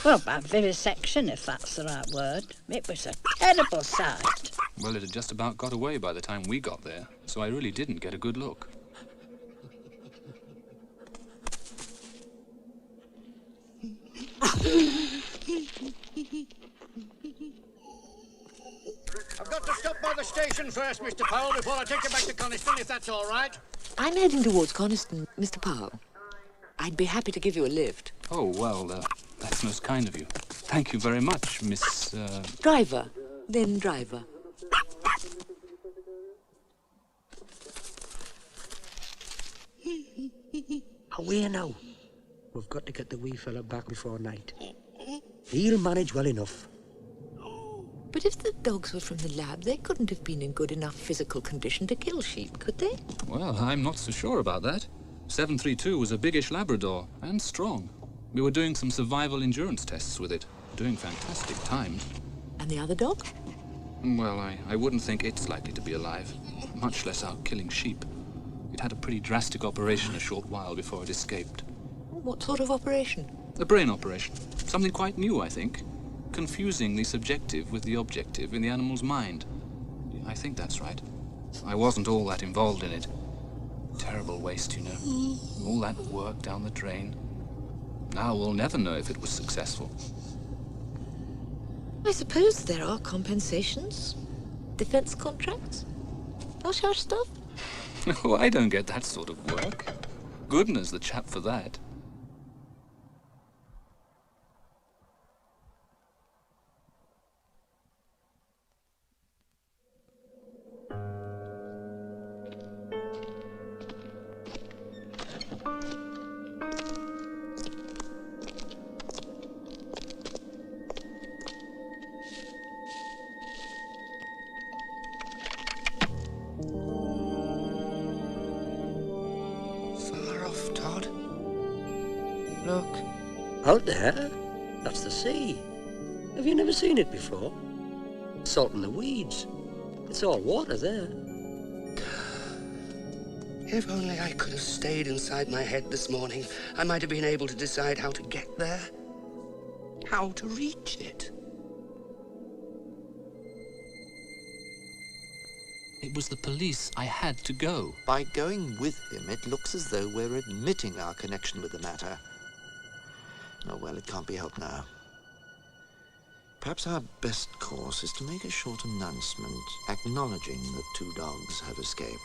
Well, by vivisection, if that's the right word. It was a terrible sight. Well, it had just about got away by the time we got there, so I really didn't get a good look. I've got to stop by the station first, Mr. Powell, before I take you back to Coniston, if that's all right. I'm heading towards Coniston, Mr. Powell. I'd be happy to give you a lift. Oh, well, that's most kind of you. Thank you very much, Miss... Driver. Then driver. Away now. We've got to get the wee fella back before night. He'll manage well enough. But if the dogs were from the lab, they couldn't have been in good enough physical condition to kill sheep, could they? Well, I'm not so sure about that. 732 was a biggish Labrador, and strong. We were doing some survival endurance tests with it, doing fantastic times. And the other dog? Well, I wouldn't think it's likely to be alive, much less out killing sheep. It had a pretty drastic operation a short while before it escaped. What sort of operation? A brain operation. Something quite new, I think. Confusing the subjective with the objective in the animal's mind. I think that's right. I wasn't all that involved in it. Terrible waste, you know. All that work down the drain. Now we'll never know if it was successful. I suppose there are compensations. Defense contracts. Not our stuff. Oh, I don't get that sort of work. Goodness, the chap for that. Look. Out there? That's the sea. Have you never seen it before? Salt in the weeds. It's all water there. If only I could have stayed inside my head this morning, I might have been able to decide how to get there. How to reach it. It was the police. I had to go. By going with him, it looks as though we're admitting our connection with the matter. Oh, well, it can't be helped now. Perhaps our best course is to make a short announcement acknowledging that 2 dogs have escaped.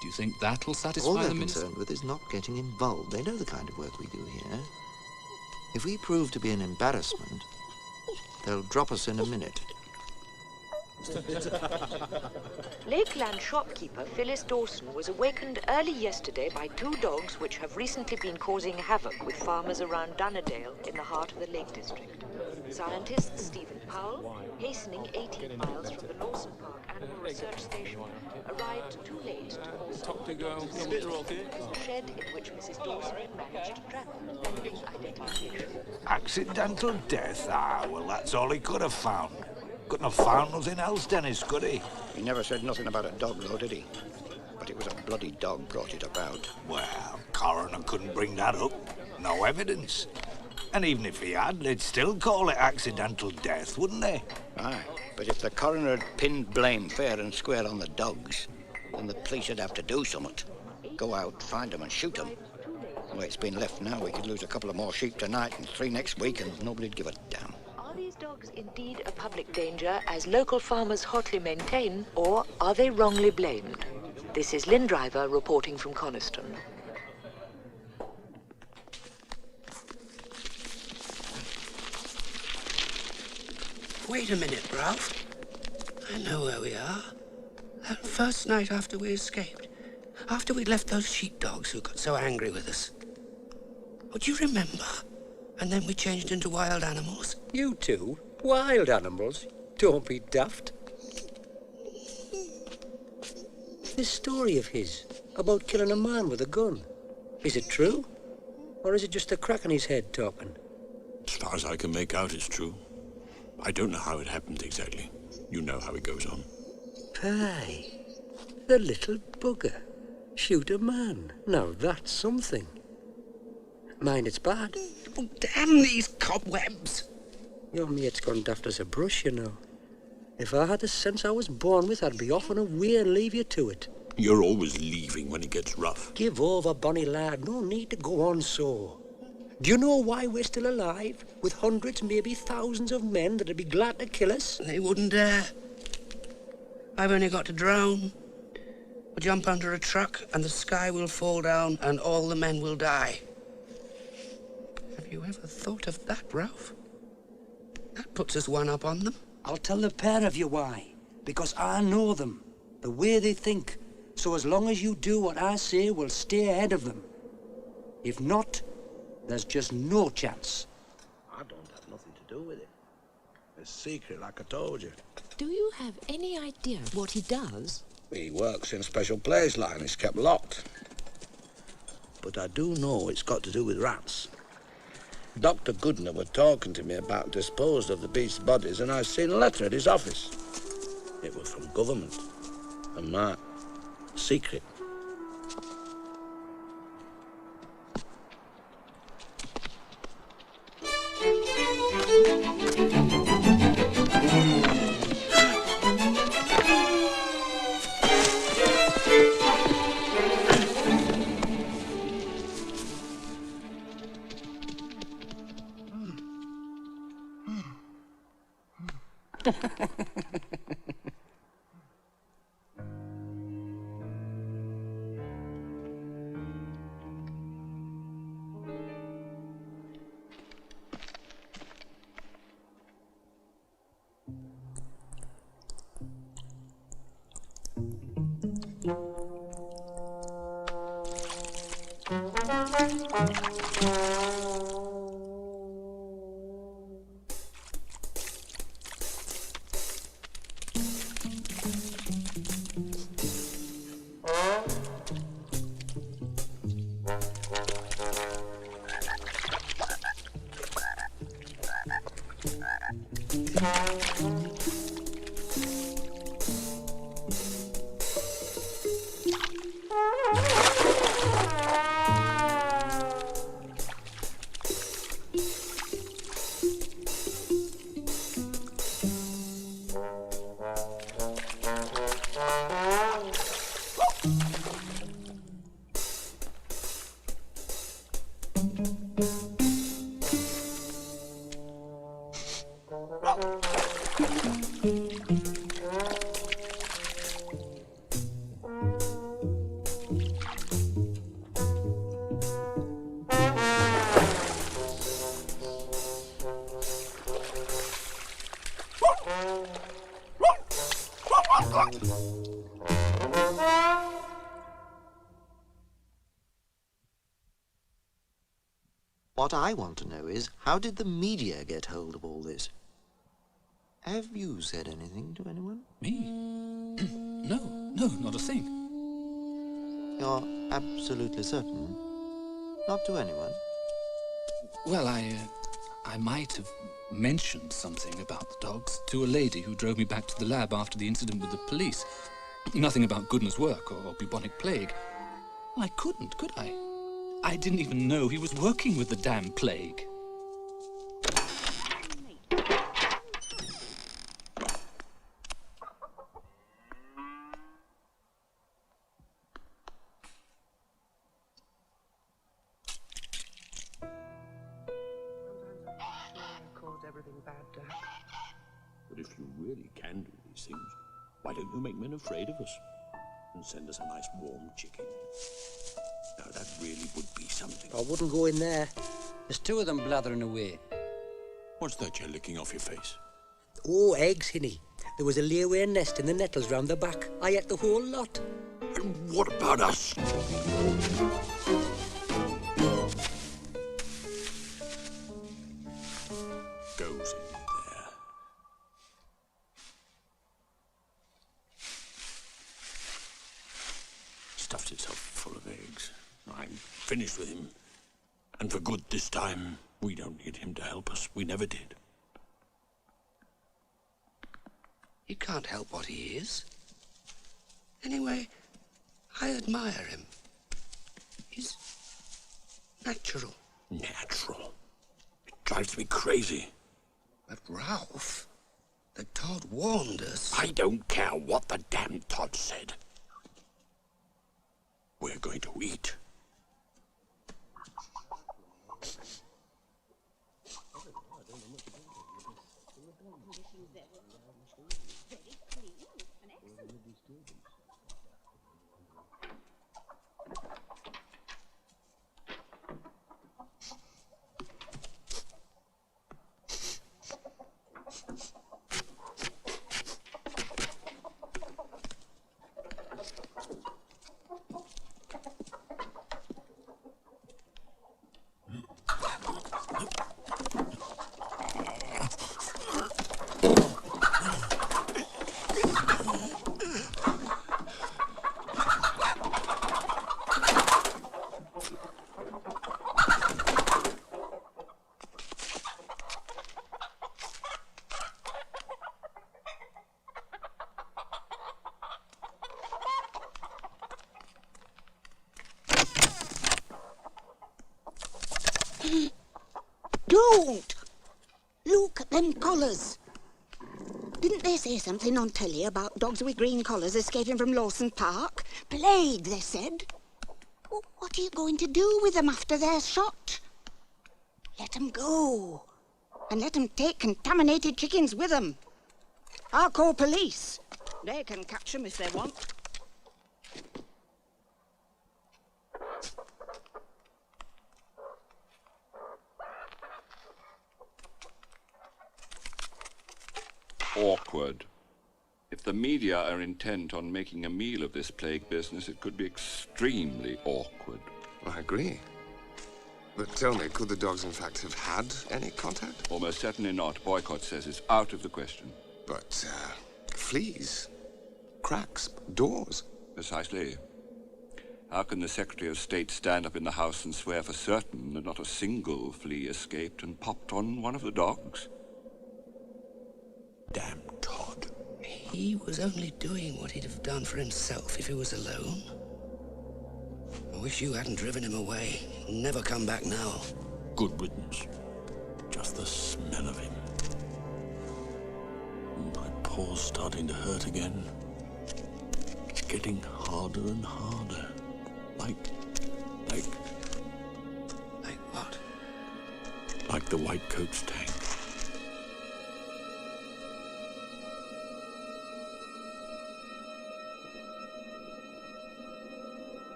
Do you think that'll satisfy All they're the minister? concerned with is not getting involved. They know the kind of work we do here. If we prove to be an embarrassment, they'll drop us in a minute. Lakeland shopkeeper Phyllis Dawson was awakened early yesterday by 2 dogs which have recently been causing havoc with farmers around Dunnerdale in the heart of the Lake District. Scientist Stephen Powell, hastening 18 miles from the Lawson Park Animal Research Station, arrived too late to cause the shed in which Mrs. Dawson had managed to trap her pending identification. Accidental death? Ah, well, that's all he could have found. Couldn't have found nothing else, Dennis, could he? He never said nothing about a dog, though, did he? But it was a bloody dog brought it about. Well, coroner couldn't bring that up. No evidence. And even if he had, they'd still call it accidental death, wouldn't they? Aye, but if the coroner had pinned blame fair and square on the dogs, then the police would have to do something. Go out, find them and shoot them. The way it's been left now, we could lose a couple of more sheep tonight and 3 next week and nobody'd give a damn. Are these dogs indeed a public danger, as local farmers hotly maintain, or are they wrongly blamed? This is Lynn Driver reporting from Coniston. Wait a minute, Ralph. I know where we are. That first night after we escaped. After we'd left those sheepdogs who got so angry with us. Would you remember? And then we changed into wild animals. You two? Wild animals? Don't be daft. This story of his about killing a man with a gun, is it true? Or is it just a crack in his head talking? As far as I can make out, it's true. I don't know how it happened exactly. You know how it goes on. Pie. The little bugger. Shoot a man. Now that's something. Mind it's bad. Oh, damn these cobwebs. Your mate's gone daft as a brush, you know. If I had the sense I was born with, I'd be off on a way and leave you to it. You're always leaving when it gets rough. Give over, bonny lad. No need to go on so. Do you know why we're still alive? With hundreds, maybe thousands of men that'd be glad to kill us? They wouldn't dare. I've only got to drown. Or jump under a truck and the sky will fall down and all the men will die. Have you ever thought of that, Ralph? That puts us one up on them. I'll tell the pair of you why. Because I know them. The way they think. So as long as you do what I say, we'll stay ahead of them. If not, there's just no chance. I don't have nothing to do with it. It's secret, like I told you. Do you have any idea what he does? He works in a special place line. It's kept locked. But I do know it's got to do with rats. Dr. Goodner were talking to me about disposed of the beast's bodies, and I've seen a letter at his office. It was from government. And marked secret. What I want to know is, how did the media get hold of all this? Have you said anything to anyone? Me? No, not a thing. You're absolutely certain? Not to anyone? Well, I might have mentioned something about the dogs to a lady who drove me back to the lab after the incident with the police. Nothing about Goodner's work or bubonic plague. Well, I couldn't, could I? I didn't even know he was working with the damn plague. But if you really can do these things, why don't you make men afraid of us and send us a nice warm chicken? Now, that really would be something. I wouldn't go in there. There's two of them blathering away. What's that you're licking off your face? Oh, eggs, Hinny. There was a layaway nest in the nettles round the back. I ate the whole lot. And what about us? Goes in there. Stuffs itself full of eggs. I'm finished with him. And for good this time. We don't need him to help us. We never did. He can't help what he is. Anyway, I admire him. He's natural. Natural? It drives me crazy. But Ralph, the Todd warned us. I don't care what the damn Todd said. We're going to eat. Don't! Look at them collars. Didn't they say something on telly about dogs with green collars escaping from Lawson Park? Plague, they said. What are you going to do with them after they're shot? Let them go. And let them take contaminated chickens with them. I'll call police. They can catch them if they want. Awkward. If the media are intent on making a meal of this plague business, it could be extremely awkward. I agree. But tell me, could the dogs in fact have had any contact? Almost certainly not. Boycott says it's out of the question. But, fleas, cracks, doors. Precisely. How can the Secretary of State stand up in the House and swear for certain that not a single flea escaped and popped on one of the dogs? Damn Todd. He was only doing what he'd have done for himself if he was alone. I wish you hadn't driven him away. He'll never come back now. Good riddance. Just the smell of him. My paw's starting to hurt again. Getting harder and harder. Like what? Like the White Coat's tank.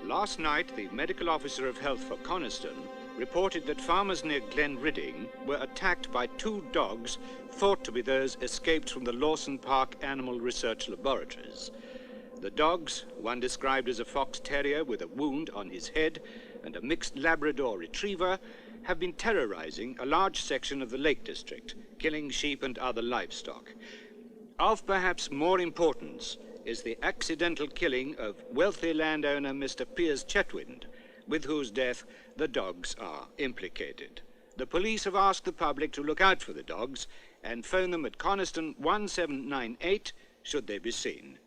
Last night, the medical officer of health for Coniston reported that farmers near Glen Ridding were attacked by two dogs thought to be those escaped from the Lawson Park Animal Research Laboratories. The dogs, one described as a fox terrier with a wound on his head and a mixed Labrador retriever, have been terrorizing a large section of the Lake District, killing sheep and other livestock. Of perhaps more importance is the accidental killing of wealthy landowner Mr. Piers Chetwynd, with whose death the dogs are implicated. The police have asked the public to look out for the dogs and phone them at Coniston 1798 should they be seen.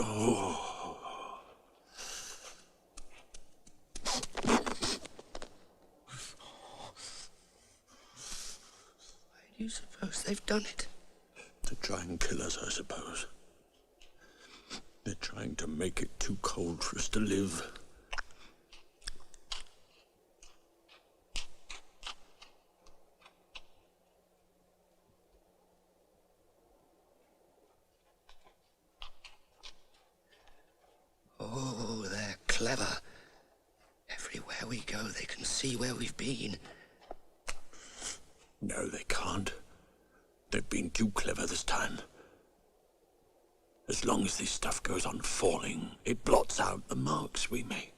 Oh. Why do you suppose they've done it? To try and kill us, I suppose. They're trying to make it too cold for us to live. Oh, they're clever. Everywhere we go, they can see where we've been. No, they can't. They've been too clever this time. As long as this stuff goes on falling, it blots out the marks we make.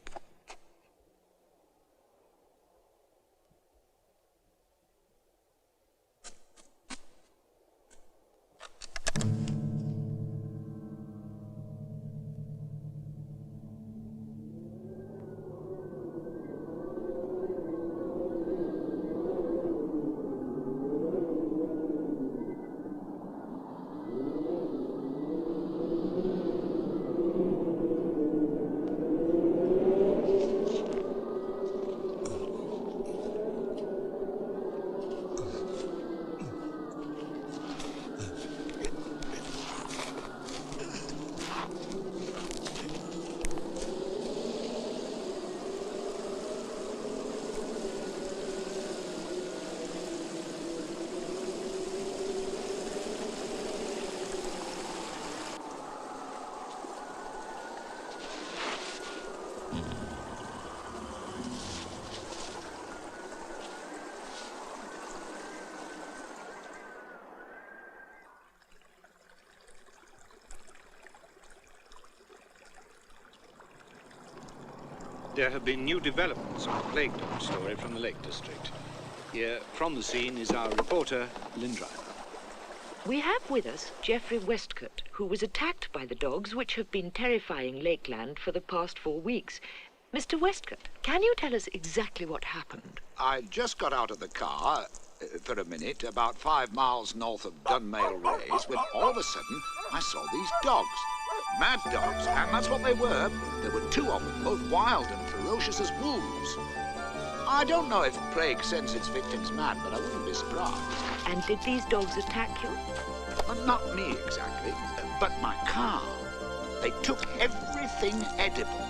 There have been new developments on the plague dog story from the Lake District. Here, from the scene, is our reporter, Lynn Driver. We have with us Geoffrey Westcott, who was attacked by the dogs which have been terrifying Lakeland for the past 4 weeks. Mr. Westcott, can you tell us exactly what happened? I just got out of the car for a minute, about 5 miles north of Dunmail Race, when all of a sudden I saw these dogs. Mad dogs, and that's what they were. There were 2 of them, both wild and ferocious as wolves. I don't know if plague sends its victims mad, but I wouldn't be surprised. And did these dogs attack you? Not me exactly, but my car. They took everything edible.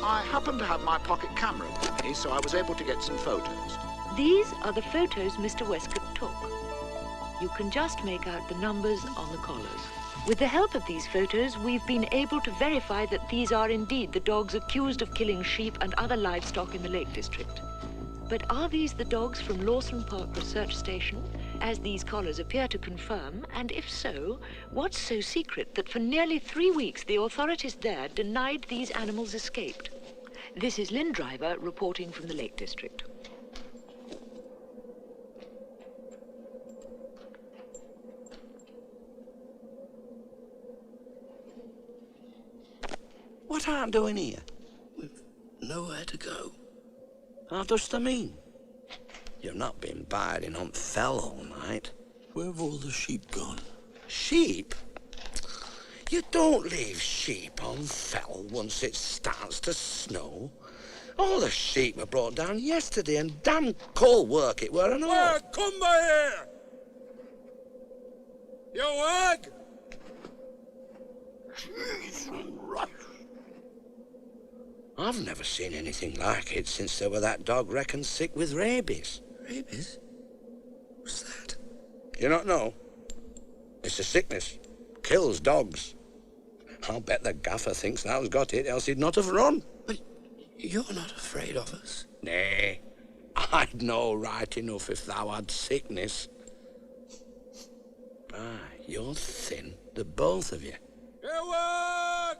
I happened to have my pocket camera with me, so I was able to get some photos. These are the photos Mr. Westcott took. You can just make out the numbers on the collars. With the help of these photos, we've been able to verify that these are indeed the dogs accused of killing sheep and other livestock in the Lake District. But are these the dogs from Lawson Park Research Station, as these collars appear to confirm? And if so, what's so secret that for nearly 3 weeks the authorities there denied these animals escaped? This is Lynn Driver reporting from the Lake District. What are you doing here? We've nowhere to go. How does that mean? You've not been biding on fell all night. Where've all the sheep gone? Sheep? You don't leave sheep on fell once it starts to snow. All the sheep were brought down yesterday, and damn cold work it were and all. Come by here! You wag! I've never seen anything like it since there were that dog reckoned sick with rabies. Rabies? What's that? You not know? It's a sickness. Kills dogs. I'll bet the gaffer thinks thou's got it, else he'd not have run. But you're not afraid of us? Nay, I'd know right enough if thou had sickness. You're thin, the both of you. Hereward!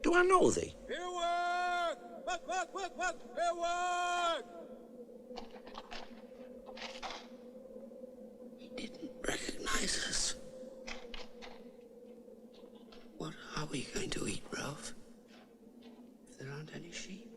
Do I know thee? Hereward! What? Hereward! He didn't recognize us. What are we going to eat, Ralph? If there aren't any sheep?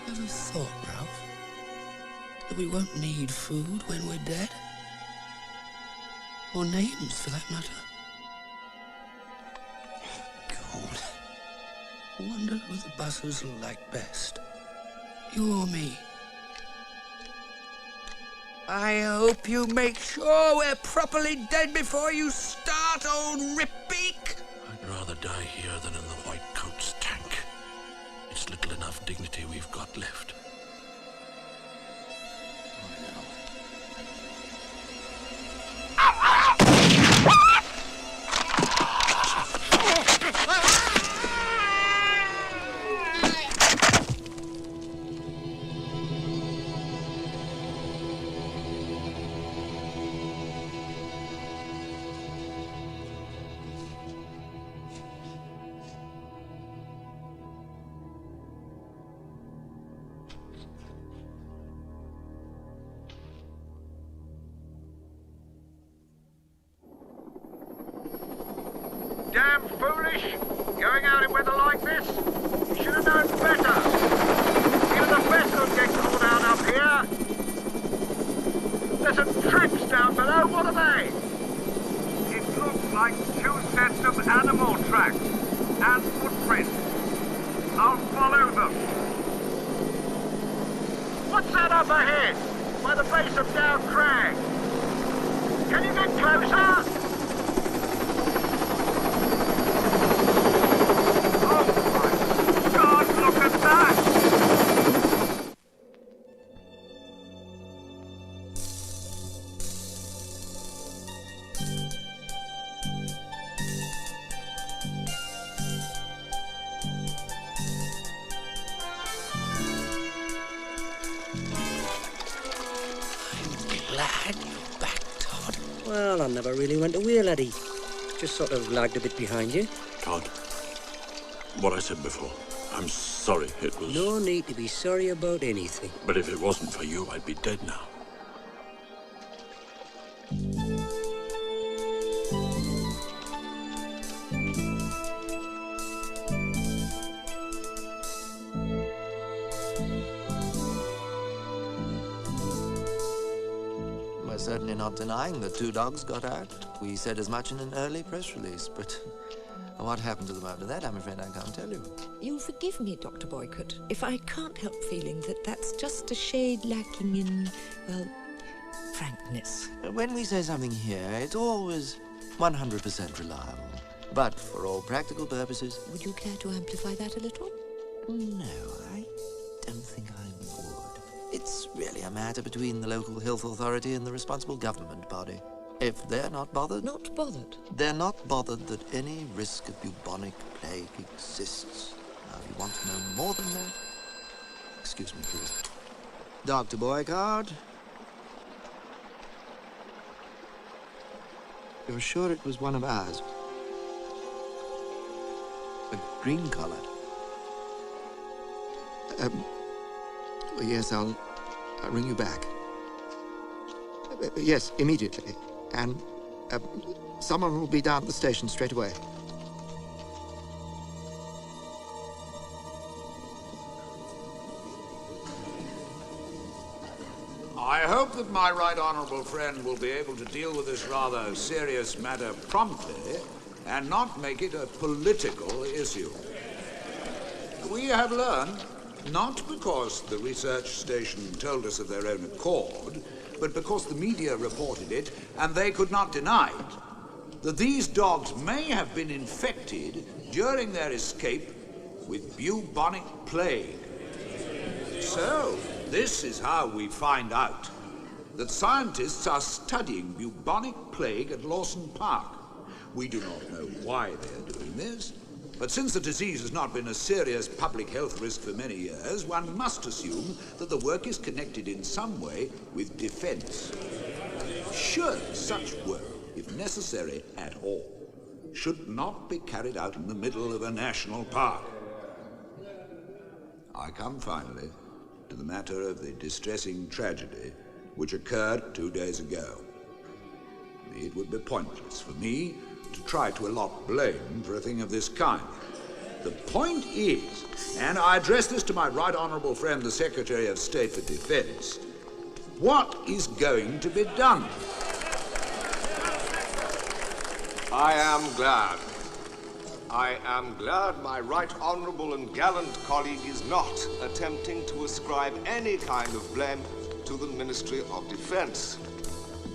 Ever thought, Ralph, that we won't need food when we're dead? Or names, for that matter? God. I wonder who the buzzers will like best. You or me? I hope you make sure we're properly dead before you start, old Ripbeak. I'd rather die here than in the White Coat's tank. It's little enough dignity we've got left. Damn foolish! Going out in weather like this? You should have known better! Even the vessels get caught out up here! There's some tracks down below, what are they? It looks like 2 sets of animal tracks and footprints. I'll follow them. What's that up ahead? By the base of Dow Crag? Can you get closer? Look at that! Glad you're back, Todd. Well, I never really went away, laddie. Just sort of lagged a bit behind you. Todd, what I said before, I'm sorry. It was... No need to be sorry about anything. But if it wasn't for you, I'd be dead now. We're certainly not denying that 2 dogs got out. We said as much in an early press release, but what happened to them after that, I'm afraid I can't tell you. You'll forgive me, Dr. Boycott, if I can't help feeling that that's just a shade lacking in, well, frankness. When we say something here, it's always 100% reliable. But for all practical purposes... Would you care to amplify that a little? No, I don't think I would. It's really a matter between the local health authority and the responsible government body. If they're not bothered... Not bothered? They're not bothered that any risk of bubonic plague exists. Now, if you want to know more than that... Excuse me, please. Dr. Boycott? You're sure it was one of ours? A green collar? Yes, I'll ring you back. Yes, immediately. And someone will be down at the station straight away. I hope that my right honourable friend will be able to deal with this rather serious matter promptly and not make it a political issue. We have learned, not because the research station told us of their own accord, but because the media reported it and they could not deny it, that these dogs may have been infected during their escape with bubonic plague. So, this is how we find out that scientists are studying bubonic plague at Lawson Park. We do not know why they are doing this, but since the disease has not been a serious public health risk for many years, one must assume that the work is connected in some way with defense. Surely such work, if necessary at all, should not be carried out in the middle of a national park. I come finally to the matter of the distressing tragedy which occurred 2 days ago. It would be pointless for me to try to allot blame for a thing of this kind. The point is, and I address this to my right honourable friend, the Secretary of State for Defence, what is going to be done? I am glad my right honourable and gallant colleague is not attempting to ascribe any kind of blame to the Ministry of Defence.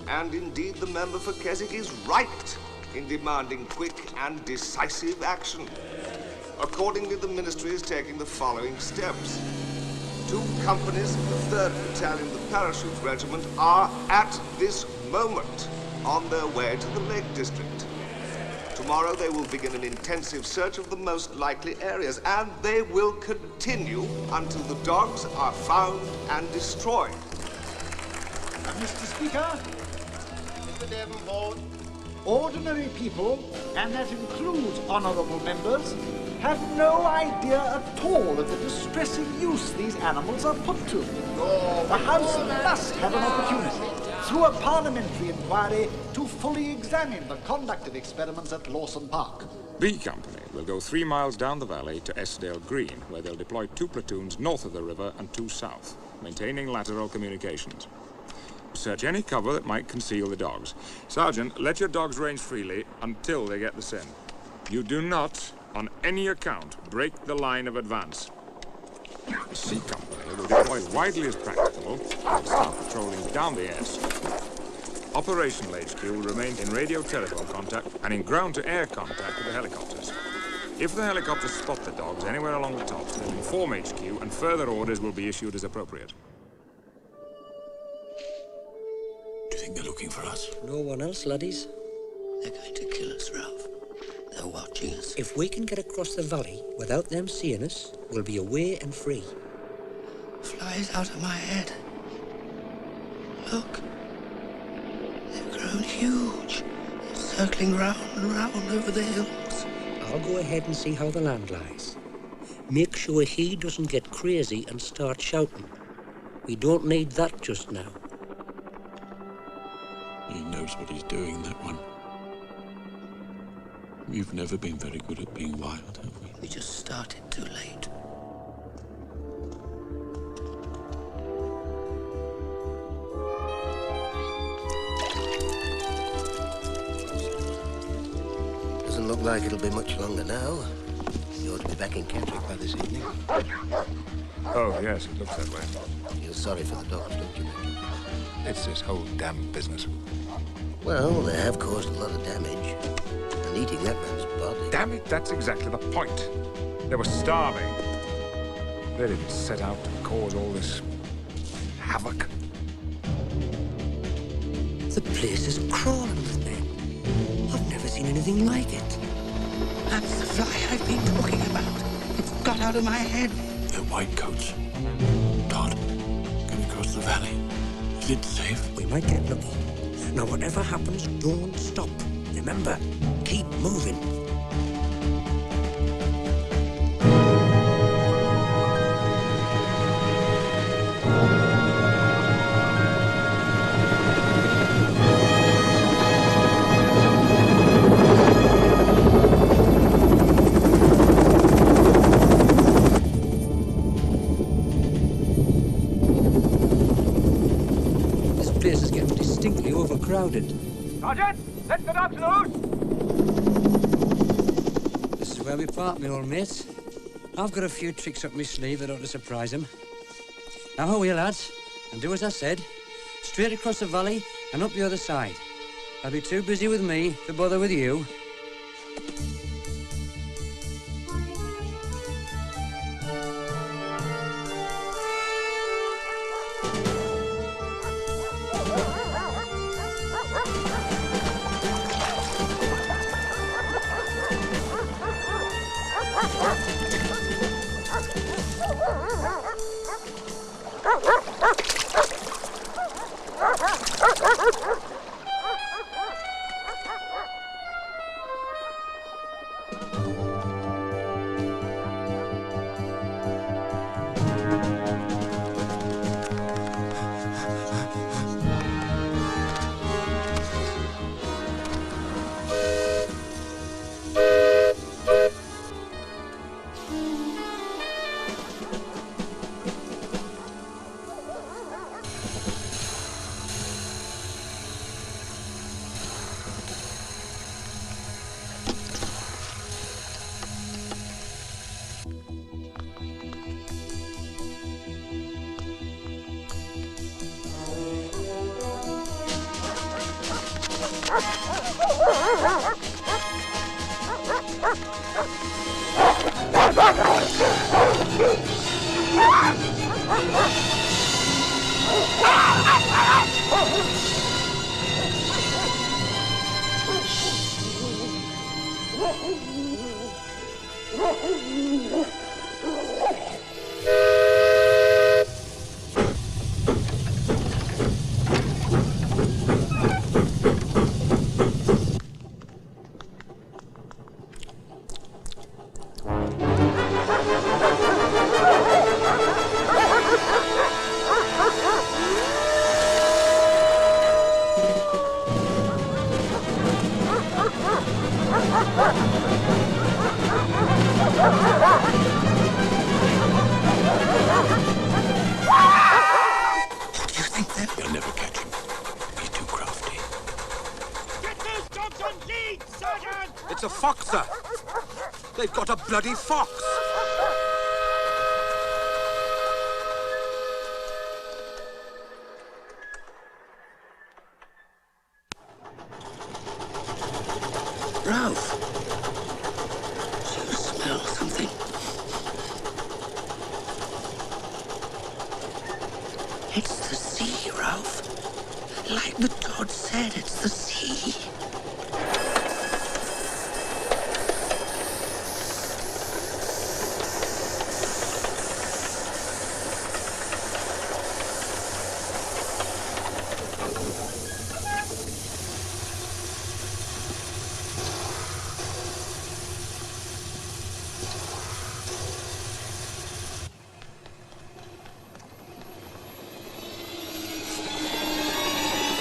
And indeed, the member for Keswick is right in demanding quick and decisive action. Accordingly, the Ministry is taking the following steps. 2 companies of the 3rd Battalion, the Parachute Regiment, are at this moment on their way to the Lake District. Tomorrow they will begin an intensive search of the most likely areas, and they will continue until the dogs are found and destroyed. Mr. Speaker, Mr. Davenport, ordinary people, and that includes honourable members, have no idea at all of the distressing use these animals are put to. The House must have an opportunity, through a parliamentary inquiry, to fully examine the conduct of experiments at Lawson Park. B Company will go 3 miles down the valley to Esdale Green, where they'll deploy 2 platoons north of the river and 2 south, maintaining lateral communications. Search any cover that might conceal the dogs. Sergeant, let your dogs range freely until they get the scent. You do not, on any account, break the line of advance. The C Company will deploy as widely as practicable and start patrolling down the S. Operational HQ will remain in radio telephone contact and in ground-to-air contact with the helicopters. If the helicopters spot the dogs anywhere along the tops, they'll inform HQ and further orders will be issued as appropriate. Do you think they're looking for us? No one else, laddies. They're going to kill us, Ralph. They're watching us. If we can get across the valley without them seeing us, we'll be away and free. Flies out of my head. Look. They've grown huge. They're circling round and round over the hills. I'll go ahead and see how the land lies. Make sure he doesn't get crazy and start shouting. We don't need that just now. He knows what he's doing, that one. We've never been very good at being wild, have we? We just started too late. Doesn't look like it'll be much longer now. You ought to be back in Keswick by this evening. Oh, yes, it looks that way. You're sorry for the dogs, don't you? It's this whole damn business. Well, they have caused a lot of damage. And eating that man's body... Damn it, that's exactly the point. They were starving. They didn't set out to cause all this havoc. The place is crawling with men. I've never seen anything like it. That's the fly I've been talking about. It's got out of my head. They're white coats. Todd, get across the valley. Is it safe? We might get lucky. Now, whatever happens, don't stop. Remember, keep moving. This place is getting distinctly overcrowded. Sergeant, let the dogs loose! This is where we park, me old mates. I've got a few tricks up my sleeve that ought to surprise them. Now, away, lads, and do as I said. Straight across the valley and up the other side. I'll be too busy with me to bother with you. You'll never catch him. He's too crafty. Get those dogs on lead, Sergeant! It's a fox, sir. They've got a bloody fox. Ralph, do you smell something? It's the sea, Ralph. Like the Todd said, it's the sea.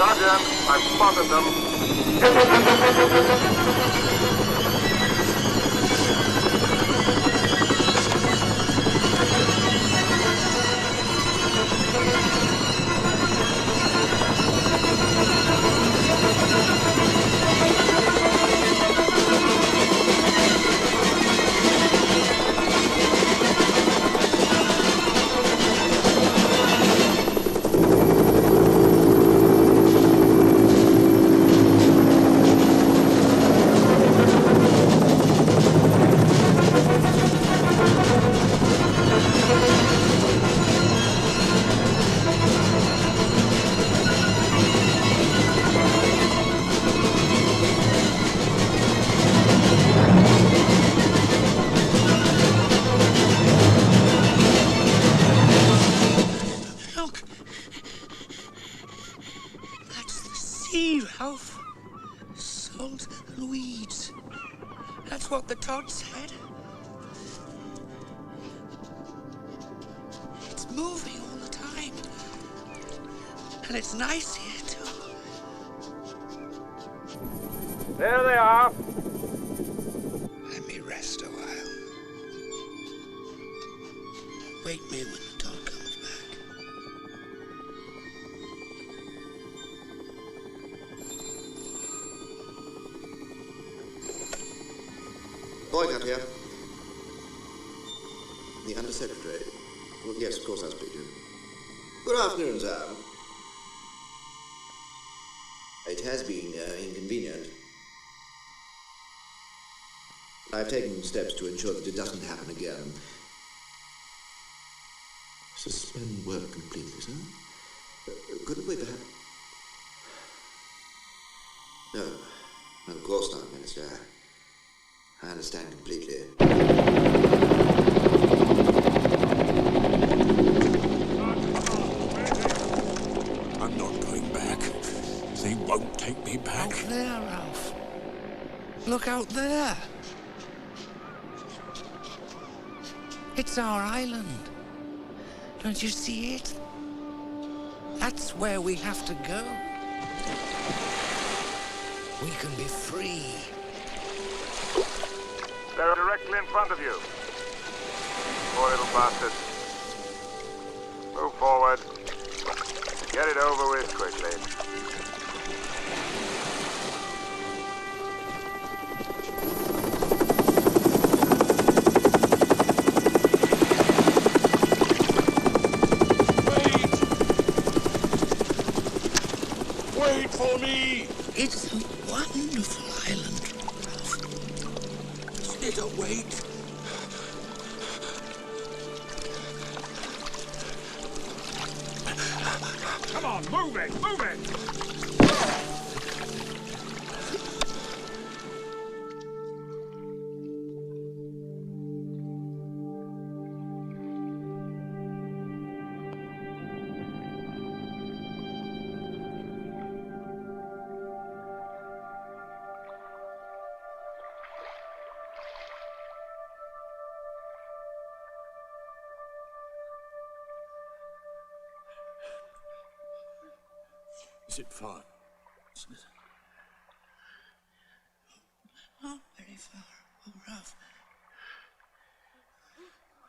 Sergeant, I've spotted them. Ralph. Salt and weeds. That's what the Todd said. It's moving all the time. And it's nice here, too. There they are. Let me rest a while. Wake me when the Todd comes back. Boycott here. The Undersecretary. Well, yes, of course, I'll speak to him. Good afternoon, sir. It has been inconvenient. I've taken steps to ensure that it doesn't happen again. Suspend work completely, sir? Couldn't we perhaps... No, of course not, Minister. I understand completely. I'm not going back. They won't take me back. Out there, Ralph. Look out there. It's our island. Don't you see it? That's where we have to go. We can be free. They're directly in front of you. Poor little bastards. Move forward. Get it over with quickly. Wait for me! It's a wonderful island, Ralph. Isn't it a wait? Come on, move it, move it! Is it far? Isn't it? Not very far. Oh, Ralph.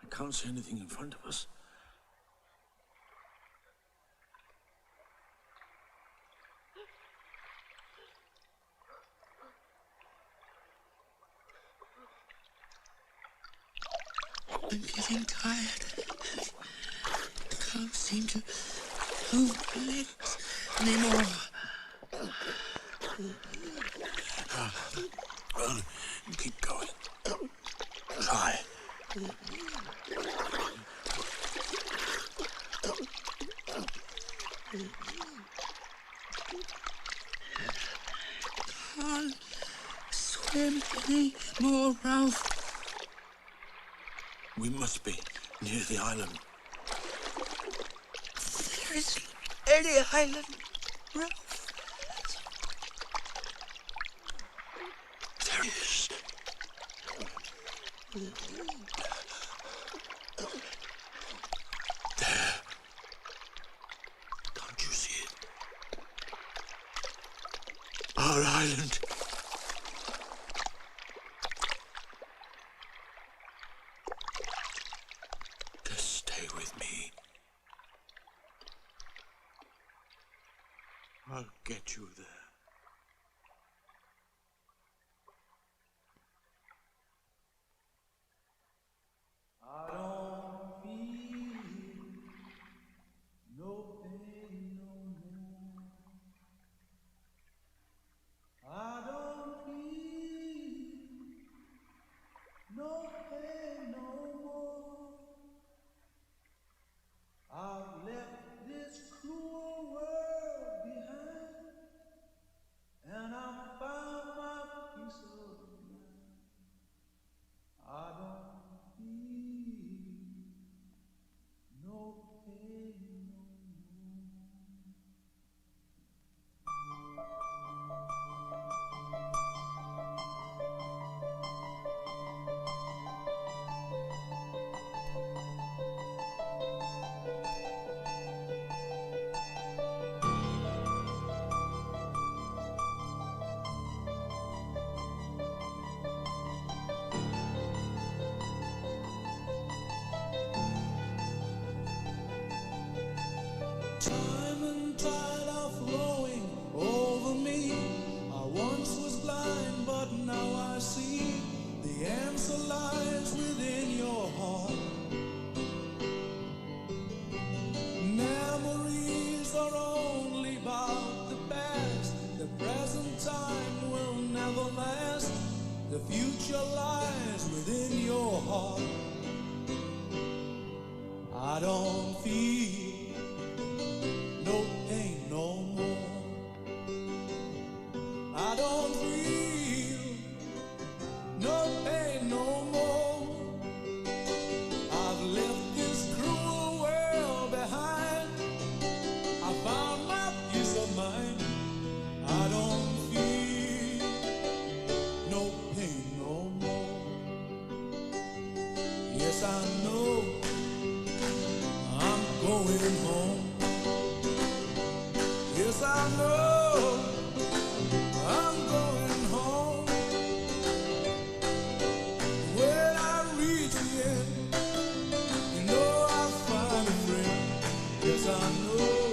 I can't see anything in front of us. I'm getting tired. I can't seem to move my legs anymore. Well, keep going. Try. Can't swim anymore, Ralph. We must be near the island. There isn't any island, Ralph. There is. There. Can't you see it? Our island. Just stay with me. I'll get you there. I don't feel no pain no more. I don't feel no pain no more. I've left this cruel world behind. see the answer lies within your heart. Memories are only about the past. The present time will never last. The future lies within your heart. I don't feel no pain no more. I don't feel no pain no more. I've left this cruel world behind. I found my peace of mind. I don't feel no pain no more. Yes, I know I'm going home. Yes, I know I'm going home. When I reach the end, you know I'll find a friend. Yes, I know